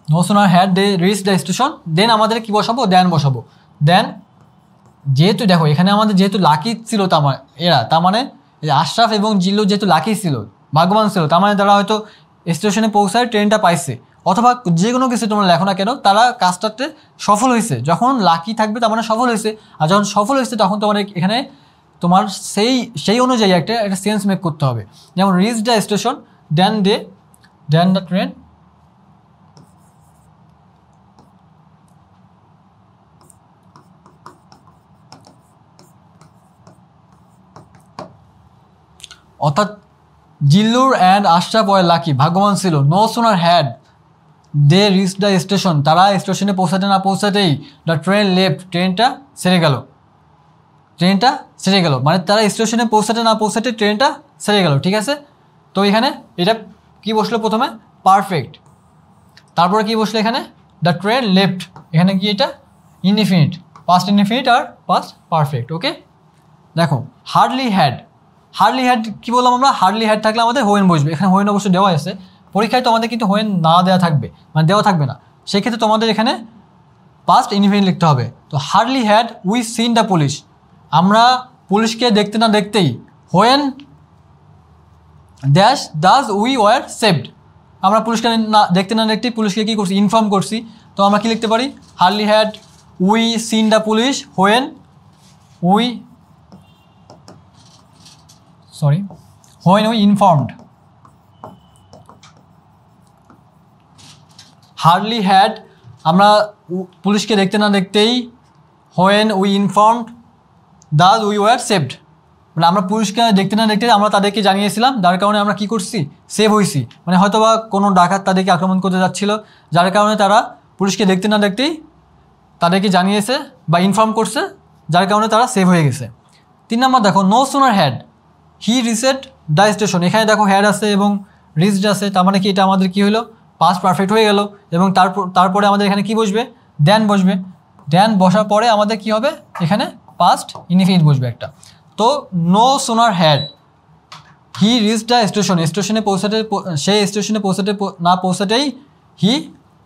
no sooner had they reach the station, then আমাদের কি বসাবো, দেন বসাবো। দেন যেহেতু দেখো এখানে আমাদের যেহেতু লাকি ছিল, তার মানে আশরাফ এবং জিল্লু যেহেতু লাকি ছিল, ভাগ্যবান ছিল, তার মানে তারা হয়তো স্টেশনে পৌঁছায় ট্রেনটা পাইছে, অথবা যে কোনো কিছু তোমরা লেখো না কেন, তারা কাজটাতে সফল হয়েছে। যখন লাকি থাকবে তার মানে সফল হয়েছে, আর যখন সফল হয়েছে তখন তোমার এখানে তোমার সেই অনুযায়ী একটা সেন্স মেক করতে হবে। যেমন reach the station, then the train, অর্থাৎ Zillur and Ashraf were lucky, ভাগ্যবান ছিল। No sooner had they reach the station, তারা স্টেশনে পৌঁছাতে না পৌঁছাতেই দ্য ট্রেন লেফট, ট্রেনটা ছেড়ে গেল, ট্রেনটা ছেড়ে গেল, মানে তারা স্টেশনে পৌঁছাতে না পৌঁছাতে ট্রেনটা ছেড়ে গেল, ঠিক আছে। তো এখানে এটা কি বসলো, প্রথমে পারফেক্ট, তারপরে কি বসলো এখানে দ্য ট্রেন লেফট, এখানে কি এটা ইনডিফিনিট, পাস্ট ইনডিফিনিট আর পাস্ট পারফেক্ট। ওকে, দেখো হার্ডলি হ্যাড, হার্ডলি হ্যাড কী বললাম আমরা, হার্ডলি হ্যাড থাকলে আমাদের হোয়েন বসবে। এখানে হোয়েন অবশ্যই দেওয়া আছে, পরীক্ষায় তোমাদের কিন্তু হোয়েন না দেওয়া থাকবে, মানে দেওয়া থাকবে না, সেক্ষেত্রে তোমাদের এখানে পাস্ট ইনডিফিনিট লিখতে হবে। তো hardly had we seen the police, আমরা পুলিশকে দেখতে না দেখতেই, when dash does we were saved, আমরা পুলিশকে না দেখতে না দেখতেই পুলিশকে কী করছি, ইনফর্ম করছি। তো আমরা কি লিখতে পারি, hardly had we seen the police when we informed, hardly had আমরা পুলিশকে দেখতে না দেখতেই, when we informed thus we were saved, মানে আমরা পুলিশকে দেখতে না দেখতে আমরা তাদেরকে জানিয়েছিলাম, যার কারণে আমরা কি করছি, সেভ হয়েছি। মানে হয়তোবা কোনো ডাকাত তাদেরকে আক্রমণ করতে যাচ্ছিল, যার কারণে তারা পুলিশকে দেখতে না দেখতেই তাদেরকে জানিয়েছে বা ইনফর্ম করছে, যার কারণে তারা সেভ হয়ে গেছে। 3 নম্বর দেখো, no sooner had he reached the station, এখানে দেখো হ্যাড আছে এবং রিচড আছে, তার মানে কি এটা আমাদের কি হলো, পাস্ট পারফেক্ট হয়ে গেল। এবং তারপরে আমাদের এখানে কি বসবে, দেন বসবে, দেন বসার পরে আমাদের কি হবে, এখানে পাস্ট ইনডিফিনিট বসবে একটা। তো no sooner had he reach the station, স্টেশনে পৌঁছাতে, সেই স্টেশনে পৌঁছাতে না পৌঁছাতেই he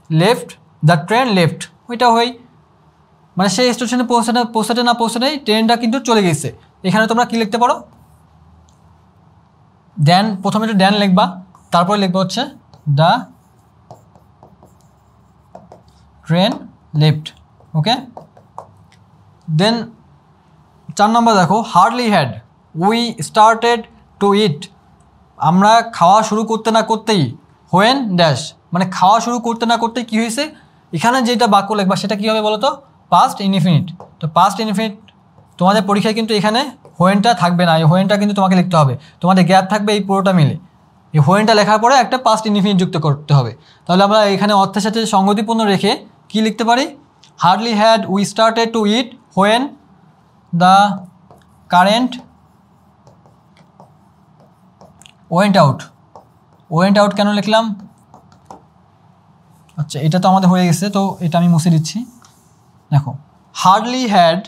left the train left, ওইটা হই, মানে সেই স্টেশনে পৌঁছাতে না পৌঁছাতেই ট্রেনটা কিন্তু চলে গেছে। এখানে তোমরা কি লিখতে পারো, দেন প্রথমে একটু দেন লিখবা, তারপরে লিখবা হচ্ছে the train left. Okay, then 4 নম্বর দেখো, hardly had we started to eat, আমরা খাওয়া শুরু করতে না করতেই, হোয়েন ড্যাশ, মানে খাওয়া শুরু করতে না করতেই কী হয়েছে, এখানে যেটা বাক্য লিখবা সেটা কী হবে বলো তো, পাস্ট ইনডিফিনিট। তো পাস্ট ইনডিফিনিট তোমাদের পরীক্ষায় কিন্তু এখানে হোয়েনটা থাকবে না, এই হোয়েনটা কিন্তু তোমাকে লিখতে হবে, তোমাদের গ্যাপ থাকবে এই পুরোটা মিলে। এই হোয়েনটা লেখার পরে একটা পাস্ট ইনডিফিনিট যুক্ত করতে হবে। তাহলে আমরা এখানে অর্থের সাথে সঙ্গতিপূর্ণ রেখে কি লিখতে পারি, hardly had we started to it when the current went out. Went out কেন লিখলাম, আচ্ছা এটা তো আমাদের হয়ে গেছে, তো এটা আমি মুছে দিচ্ছি। দেখো hardly had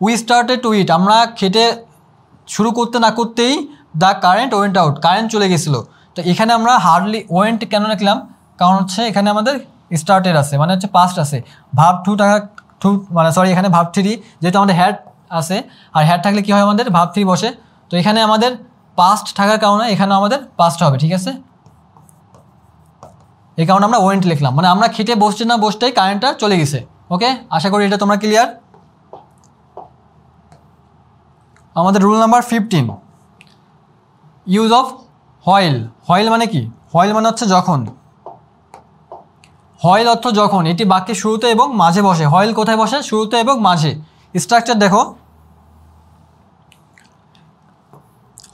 we started to eat, আমরা খেতে শুরু করতে না করতেই the current went out, current চলে গেছিলো। তো এখানে আমরা হার্ডলি ওয়েন্ট কেন লিখলাম, কারণ হচ্ছে এখানে আমাদের স্টার্টেড আছে, মানে হচ্ছে পাস্ট আছে, ভার্ব টু মানে সরি এখানে ভার্ব থ্রি, যেহেতু আমাদের হ্যাড আছে, আর হ্যাড থাকলে কী হয় আমাদের ভার্ব থ্রি বসে, তো এখানে আমাদের পাস্ট থাকার কারণে এখানে আমাদের পাস্ট হবে, ঠিক আছে। এই কারণে আমরা ওয়েন্ট লিখলাম, মানে আমরা খেতে বসতে না বসতেই কারেন্টটা চলে গেছে। ওকে, আশা করি এটা তোমরা ক্লিয়ার। আমাদের rule number 15, use of while. While মানে কি, হোয়াইল মানে হচ্ছে যখন। হোয়াইল অর্থ যখন, এটি বাক্যের শুরুতে এবং মাঝে বসে। হোয়াইল কোথায় বসে, শুরুতে এবং মাঝে। স্ট্রাকচার দেখো,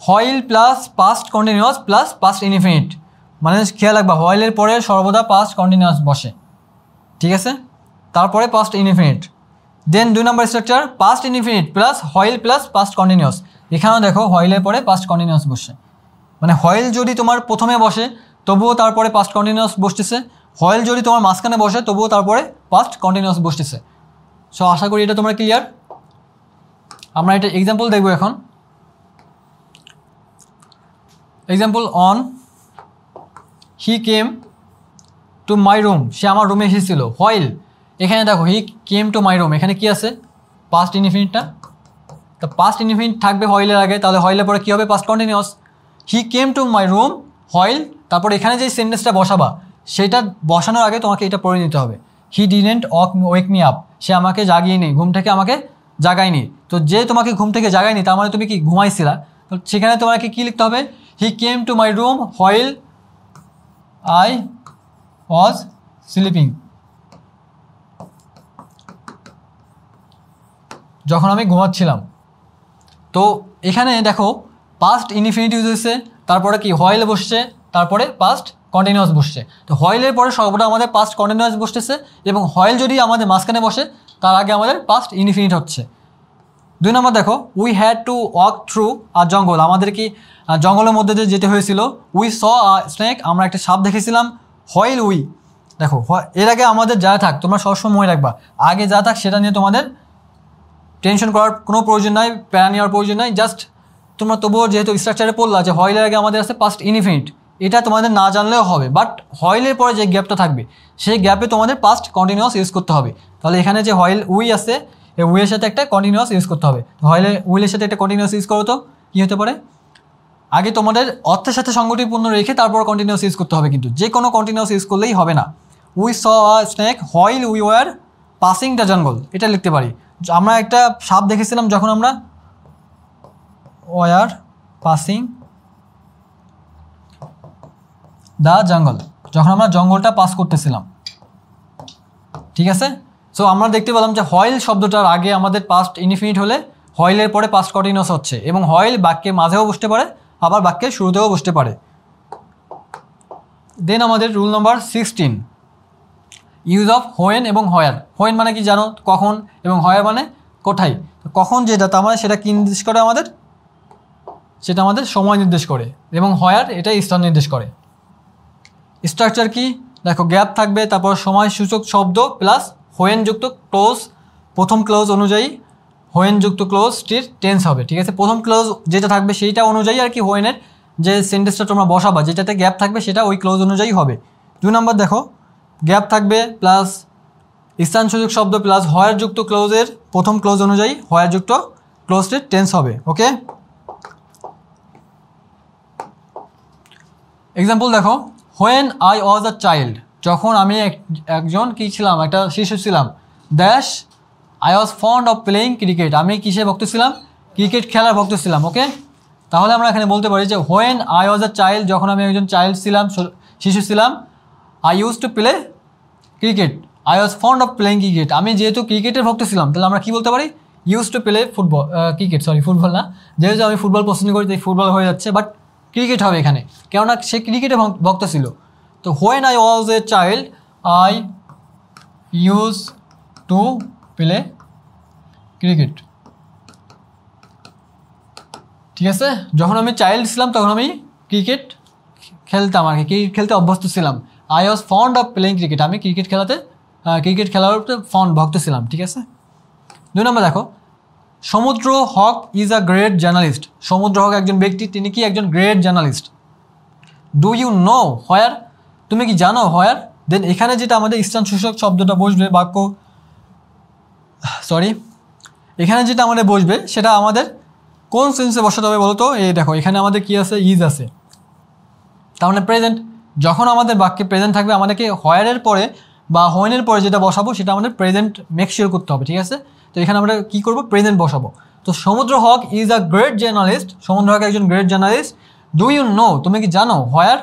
while plus past continuous plus past indefinite, মানে খেয়াল রাখবা হোয়াইলের পরে সর্বদা পাস্ট কন্টিনিউয়াস বসে, ঠিক আছে, তারপরে পাস্ট ইনডিফিনিট। দেন 2 নম্বর structure past indefinite plus while plus past continuous. এখানেও দেখো হোয়াইলের পরে পাস্ট কন্টিনিউয়াস বসে, মানে হোয়াইল যদি তোমার প্রথমে বসে তবুও তারপরে পাস্ট কন্টিনিউয়াস বসতেছে, হোয়াইল যদি তোমার মাঝখানে বসে তবুও তারপরে পাস্ট কন্টিনিউয়াস বসতেছে। সো আশা করি এটা তোমরা ক্লিয়ার। আমরা এটা এক্সাম্পল দেখবো এখন। Example on he came to my room, সে আমার রুমে এসেছিল। হোয়াইল এখানে দেখো হি কেম টু মাই রুম, এখানে কি আছে পাস্ট ইনডিফিনিটটা, তো পাস্ট ইনডিফিনিট থাকবে হোয়াইলের আগে, তাহলে হোয়াইলের পরে কী হবে past continuous. He came to my room while, তারপর এখানে যে সেন্টেন্সটা বসাবা সেটা বসানোর আগে তোমাকে এটা পড়ে নিতে হবে। He didn't wake me up, সে আমাকে জাগিয়ে নেই, ঘুম থেকে আমাকে জাগায়নি। তো যে তোমাকে ঘুম থেকে জাগায়নি তার মানে তুমি কি ঘুমাইছিলা, তো সেখানে তোমাকে কী লিখতে হবে, he came to my room while I was sleeping, যখন আমি ঘুমাচ্ছিলাম। তো এখানে দেখো পাস্ট ইনডিফিনিট ইউজ হয়েছে, তারপরে কি হোয়াইল বসছে, তারপরে পাস্ট কন্টিনিউয়াস বসছে। তো হোয়াইলের পরে সর্বদা আমাদের পাস্ট কন্টিনিউয়াস বসতেছে, এবং হোয়াইল যদি আমাদের মাঝখানে বসে তার আগে আমাদের পাস্ট ইনডিফিনিট হচ্ছে। 2 নম্বর দেখো we had to walk through a jungle, আমাদের কি জঙ্গলের মধ্যে দিয়ে যেতে হয়েছিল। উই স আ স্নেক, আমরা একটা সাপ দেখেছিলাম। হোয়াইল উই, দেখো এর আগে আমাদের যা থাক, তোমরা সবসময় মনে রাখবা আগে যা থাক সেটা নিয়ে তোমাদের টেনশন করার কোনো প্রয়োজন নাই, প্যারা নেওয়ার প্রয়োজন নাই। জাস্ট তোমরা তবুও যেহেতু স্ট্রাকচারে পড়লা যে হোয়াইলের আগে আমাদের আছে পাস্ট ইনডিফিনিট, এটা তোমাদের না জানলেও হবে, বাট হোয়াইলের পরে যে গ্যাপটা থাকবে সেই গ্যাপে তোমাদের পাস্ট কন্টিনিউয়াস ইউজ করতে হবে। তাহলে এখানে যে হোয়াইল উই আছে, এই উইয়ের সাথে একটা কন্টিনিউয়াস ইউজ করতে হবে। উইলের সাথে একটা কন্টিনিউয়াস ইউজ করো, তো কী হতে পারে, আগে তোমাদের অর্থের সাথে সংগতিপূর্ণ রেখে তারপর কন্টিনিউয়াস ইউজ করতে হবে, কিন্তু যে কোনো কন্টিনিউয়াস ইউজ করলেই হবে না। We saw a snake while we were passing the jungle, এটা লিখতে পারি। আমরা একটা সাপ দেখেছিলাম যখন আমরা ওয়ার পাসিং দ্য জঙ্গল, যখন আমরা জঙ্গলটা পাস করতেছিলাম, ঠিক আছে। সো আমরা দেখতে পেলাম যে হোয়াইল শব্দটার আগে আমাদের পাস্ট ইনডিফিনিট হলে হোয়াইলের পরে পাস্ট কন্টিনিউয়াস হচ্ছে, এবং হোয়াইল বাক্যের মাঝেও বসতে পারে আবার বাক্যের শুরুতেও বসতে পারে। দেন আমাদের rule number 16, use of when এবং হয়ার। হোয়েন মানে কি জানো, কখন, এবং হয়ার মানে কোথায়। কখন যেটা তার মানে সেটা কি নির্দেশ করে আমাদের, সেটা আমাদের সময় নির্দেশ করে, এবং হয়ার এটা স্থান নির্দেশ করে। স্ট্রাকচার কি দেখো, গ্যাপ থাকবে, তারপর সময় সূচক শব্দ প্লাস হোয়েন যুক্ত ক্লোজ, প্রথম ক্লোজ অনুযায়ী হোয়েন যুক্ত ক্লোজটির টেন্স হবে, ঠিক আছে। প্রথম ক্লোজ যেটা থাকবে সেইটা অনুযায়ী আর কি হোয়েনের যে সেন্টেন্সটা তোমরা বসাবা, যেটাতে গ্যাপ থাকবে সেটা ওই ক্লোজ অনুযায়ী হবে। 2 নম্বর দেখো গ্যাপ থাকবে প্লাস স্থান সূচক শব্দ প্লাস হয়ার যুক্ত ক্লোজের প্রথম ক্লোজ অনুযায়ী হয়ার যুক্ত ক্লোজটির টেন্স হবে। ওকে, এক্সাম্পল দেখো, when I was a child, যখন আমি একজন কী ছিলাম, একটা শিশু ছিলাম। Dash I was fond of playing cricket, আমি কিসে ভক্ত ছিলাম, ক্রিকেট খেলার ভক্ত ছিলাম। ওকে, তাহলে আমরা এখানে বলতে পারি যে when I was a child, যখন আমি একজন চাইল্ড ছিলাম, শিশু ছিলাম। I use to play cricket, I was fond of playing cricket, আমি যেহেতু ক্রিকেটের ভক্ত ছিলাম তাহলে আমরা কী বলতে পারি, use to play football, cricket, sorry football না, যেহেতু আমি ফুটবল পছন্দ করি তাই ফুটবল হয়ে যাচ্ছে, বাট ক্রিকেট হবে এখানে, কেননা সে ক্রিকেটে ভক্ত ছিল। তো when I was a child I use to play cricket. ঠিক আছে, যখন আমি চাইল্ড ছিলাম তখন আমি ক্রিকেট খেলতাম আর কি, ক্রিকেট খেলতে অভ্যস্ত ছিলাম। I was fond of playing cricket, আমি ক্রিকেট খেলার ভক্ত ছিলাম। ঠিক আছে, 2 নম্বর দেখো, Samudra Haque is a great journalist. Samudra Haque একজন ব্যক্তি, তিনি কি একজন great journalist. Do you know where, তুমি কি জানো হোয়ার। দেন এখানে যেটা আমাদের স্থান সূচক শব্দটা বসবে এখানে যেটা আমাদের বসবে সেটা আমাদের কোন সেন্সে বসাতে হবে বলো তো। এই দেখো এখানে আমাদের কি আছে, ইজ আছে, তার মানে প্রেজেন্ট। যখন আমাদের বাক্যে প্রেজেন্ট থাকবে আমাদেরকে হোয়ারের পরে বা হোয়েনের পরে যেটা বসাবো সেটা আমাদের প্রেজেন্ট মেক শিওর করতে হবে। ঠিক আছে, তো এখানে আমরা কী করবো, প্রেজেন্ট বসাবো। তো Samudra Haque is a great journalist, Samudra Haque একজন great journalist. Do you know, তুমি কি জানো হোয়ার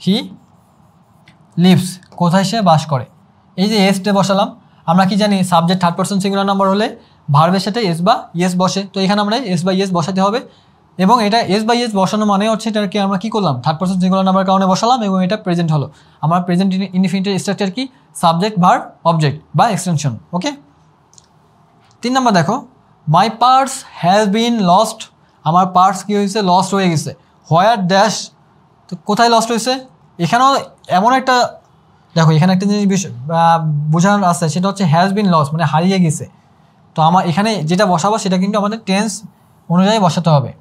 হি লিভস, কোথায় সে বাস করে। এই যে এসটে বসালাম, আমরা কি জানি subject third person singular number হলে ভার্বের সাথে এস বা ইয়েস বসে, তো এখানে আমরা এস বা ইয়েস বসাতে হবে। এবং এটা এস বা ইয়েস বসানো মানে হচ্ছে এটাকে আমরা কী করলাম, থার্ড পারসন সিঙ্গুলার নাম্বার কারণে বসালাম এবং এটা প্রেজেন্ট হলো। আমার প্রেজেন্ট ইনডিফিনিটের স্ট্রাকচার কি, সাবজেক্ট ভার্ব অবজেক্ট বা এক্সটেনশন। ওকে, 3 নম্বর দেখো, my purse has been lost, আমার পার্স কী হয়েছে, লস্ট হয়ে গেছে। হোয়ার ড্যাশ, তো কোথায় লস্ট হয়েছে। এখানেও এমন একটা দেখো, এখানে একটা জিনিস বোঝানোর আছে, সেটা হচ্ছে হ্যাজ বিন লস্ট মানে হারিয়ে গেছে। তো আমার এখানে যেটা বসাবো সেটা কিন্তু আমাদের টেন্স অনুযায়ী বসাতে হবে।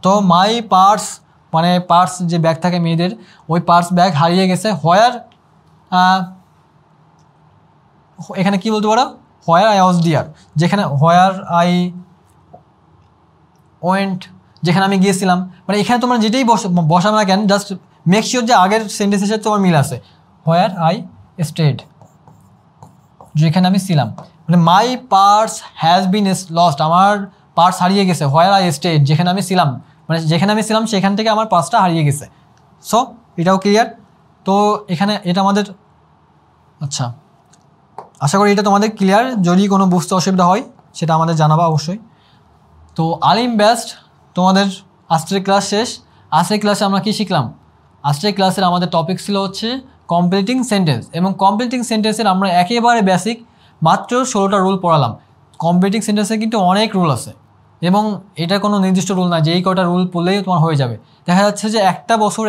তো মাই পার্স মানে পার্স যে ব্যাগ থাকে মেয়েদের, ওই পার্স ব্যাগ হারিয়ে গেছে। হোয়ার, এখানে কি বলতে পারো, হোয়ার আই ওয়াজ ডিয়ার, যেখানে হোয়ার আই ওয়েন্ট, যেখানে আমি গিয়েছিলাম। মানে এখানে তোমরা যেটাই বসাবে না কেন, জাস্ট মেক শিওর যে আগের সেন্টেন্সের সাথে তোমার মিল আছে। হোয়ার আই স্টেড, যেখানে আমি ছিলাম। মানে my purse has been lost, আমার পার্স হারিয়ে গেছে। হোয়ার আই স্টেড, যেখানে আমি ছিলাম, মানে যেখানে আমি ছিলাম সেখান থেকে আমার পার্সটা হারিয়ে গেছে। সো এটাও ক্লিয়ার। তো এখানে এটা আমাদের, আচ্ছা আশা করি এটা তোমাদের ক্লিয়ার। যদি কোনো বুঝতে অসুবিধা হয় সেটা আমাদের জানাবা অবশ্যই। তো আলিম বেস্ট, তোমাদের আজকের ক্লাস শেষ। আজকের ক্লাসে আমরা কি শিখলাম, আজকের ক্লাসের আমাদের টপিক ছিল হচ্ছে কমপ্লিটিং সেন্টেন্স, এবং কমপ্লিটিং সেন্টেন্সের আমরা একেবারে বেসিক মাত্র 16টা রুল পড়ালাম। কমপ্লিটিং সেন্টেন্সে কিন্তু অনেক রুল আছে এবং এটা কোনো নির্দিষ্ট রুল না যে এই কটা রুল পড়লেই তোমার হয়ে যাবে। দেখা যাচ্ছে যে একটা বছর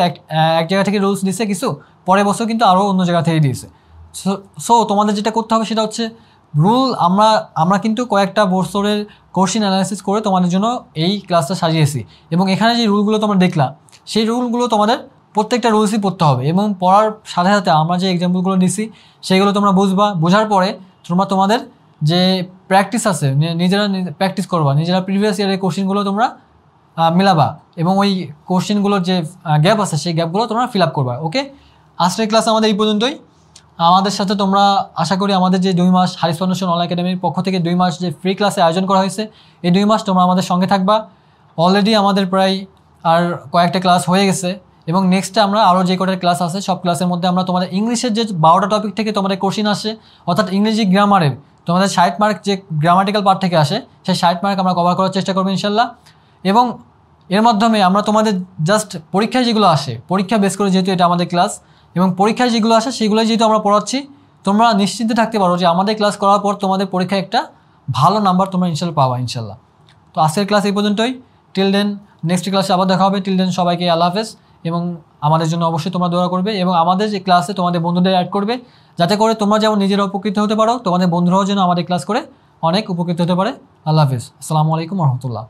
এক জায়গা থেকে রুলস দিচ্ছে কিছু, পরের বছর কিন্তু আরও অন্য জায়গা থেকে দিয়েছে। সো তোমাদের যেটা করতে হবে সেটা হচ্ছে রুল আমরা কিন্তু কয়েকটা বছরের কোশ্চেন অ্যানালাইসিস করে তোমাদের জন্য এই ক্লাসটা সাজিয়েছি, এবং এখানে যে রুলগুলো তোমরা দেখলা সেই রুলগুলো তোমাদের প্রত্যেকটা রুলসই পড়তে হবে। এবং পড়ার সাথে সাথে আমরা যে এক্সাম্পলগুলো দিছি সেগুলো তোমরা বুঝবা, বোঝার পরে তোমাদের যে প্র্যাকটিস আছে নিজেরা প্র্যাকটিস করবা, নিজেরা প্রিভিয়াস ইয়ারের কোশ্চেনগুলো তোমরা মেলাবা এবং ওই কোশ্চেনগুলোর যে গ্যাপ আছে সেই গ্যাপগুলো তোমরা ফিল আপ করবা। ওকে, আজকের ক্লাস আমাদের এই পর্যন্তই। আমাদের সাথে তোমরা আশা করি আমাদের যে 2 মাস হারিস ফাউন্ডেশন অনলাইন একাডেমির পক্ষ থেকে 2 মাস যে ফ্রি ক্লাসে আয়োজন করা হয়েছে, এই 2 মাস তোমরা আমাদের সঙ্গে থাকবা। অলরেডি আমাদের প্রায় আর কয়েকটা ক্লাস হয়ে গেছে এবং নেক্সটে আমরা আরও যে কটা ক্লাস আছে সব ক্লাসের মধ্যে আমরা তোমাদের ইংলিশের যে 12টা টপিক থেকে তোমাদের কোশ্চেন আসে, অর্থাৎ ইংরেজি গ্রামারের তোমাদের 60 মার্ক যে গ্রামাটিক্যাল পার্ট থেকে আসে সেই 60 মার্ক আমরা কভার করার চেষ্টা করবো ইনশাল্লাহ। এবং এর মাধ্যমে আমরা তোমাদের জাস্ট পরীক্ষায় যেগুলো আসে, পরীক্ষা বেস করে যেহেতু এটা আমাদের ক্লাস, এবং পরীক্ষায় যেগুলো আসে সেগুলোই যেহেতু আমরা পড়াচ্ছি, তোমরা নিশ্চিন্তে থাকতে পারো যে আমাদের ক্লাস করার পর তোমাদের পরীক্ষায় একটা ভালো নাম্বার তোমরা ইনশাল্লাহ পাবা ইনশাল্লাহ। তো আজকের ক্লাস এই পর্যন্তই। টিল দেন নেক্সট ক্লাসে আবার দেখা হবে। টিল দেন সবাইকে আল্লাহ হাফেজ, এবং আমাদের জন্য অবশ্যই তোমরা দোয়া করবে এবং আমাদের যে ক্লাসে তোমাদের বন্ধুদের অ্যাড করবে, যাতে করে তোমরা যেমন নিজেরা উপকৃত হতে পারো, তোমাদের বন্ধুরাও যেন আমাদের ক্লাস করে অনেক উপকৃত হতে পারে। আল্লাহ হাফেজ, আসসালামু আলাইকুম রহমতুল্লাহ।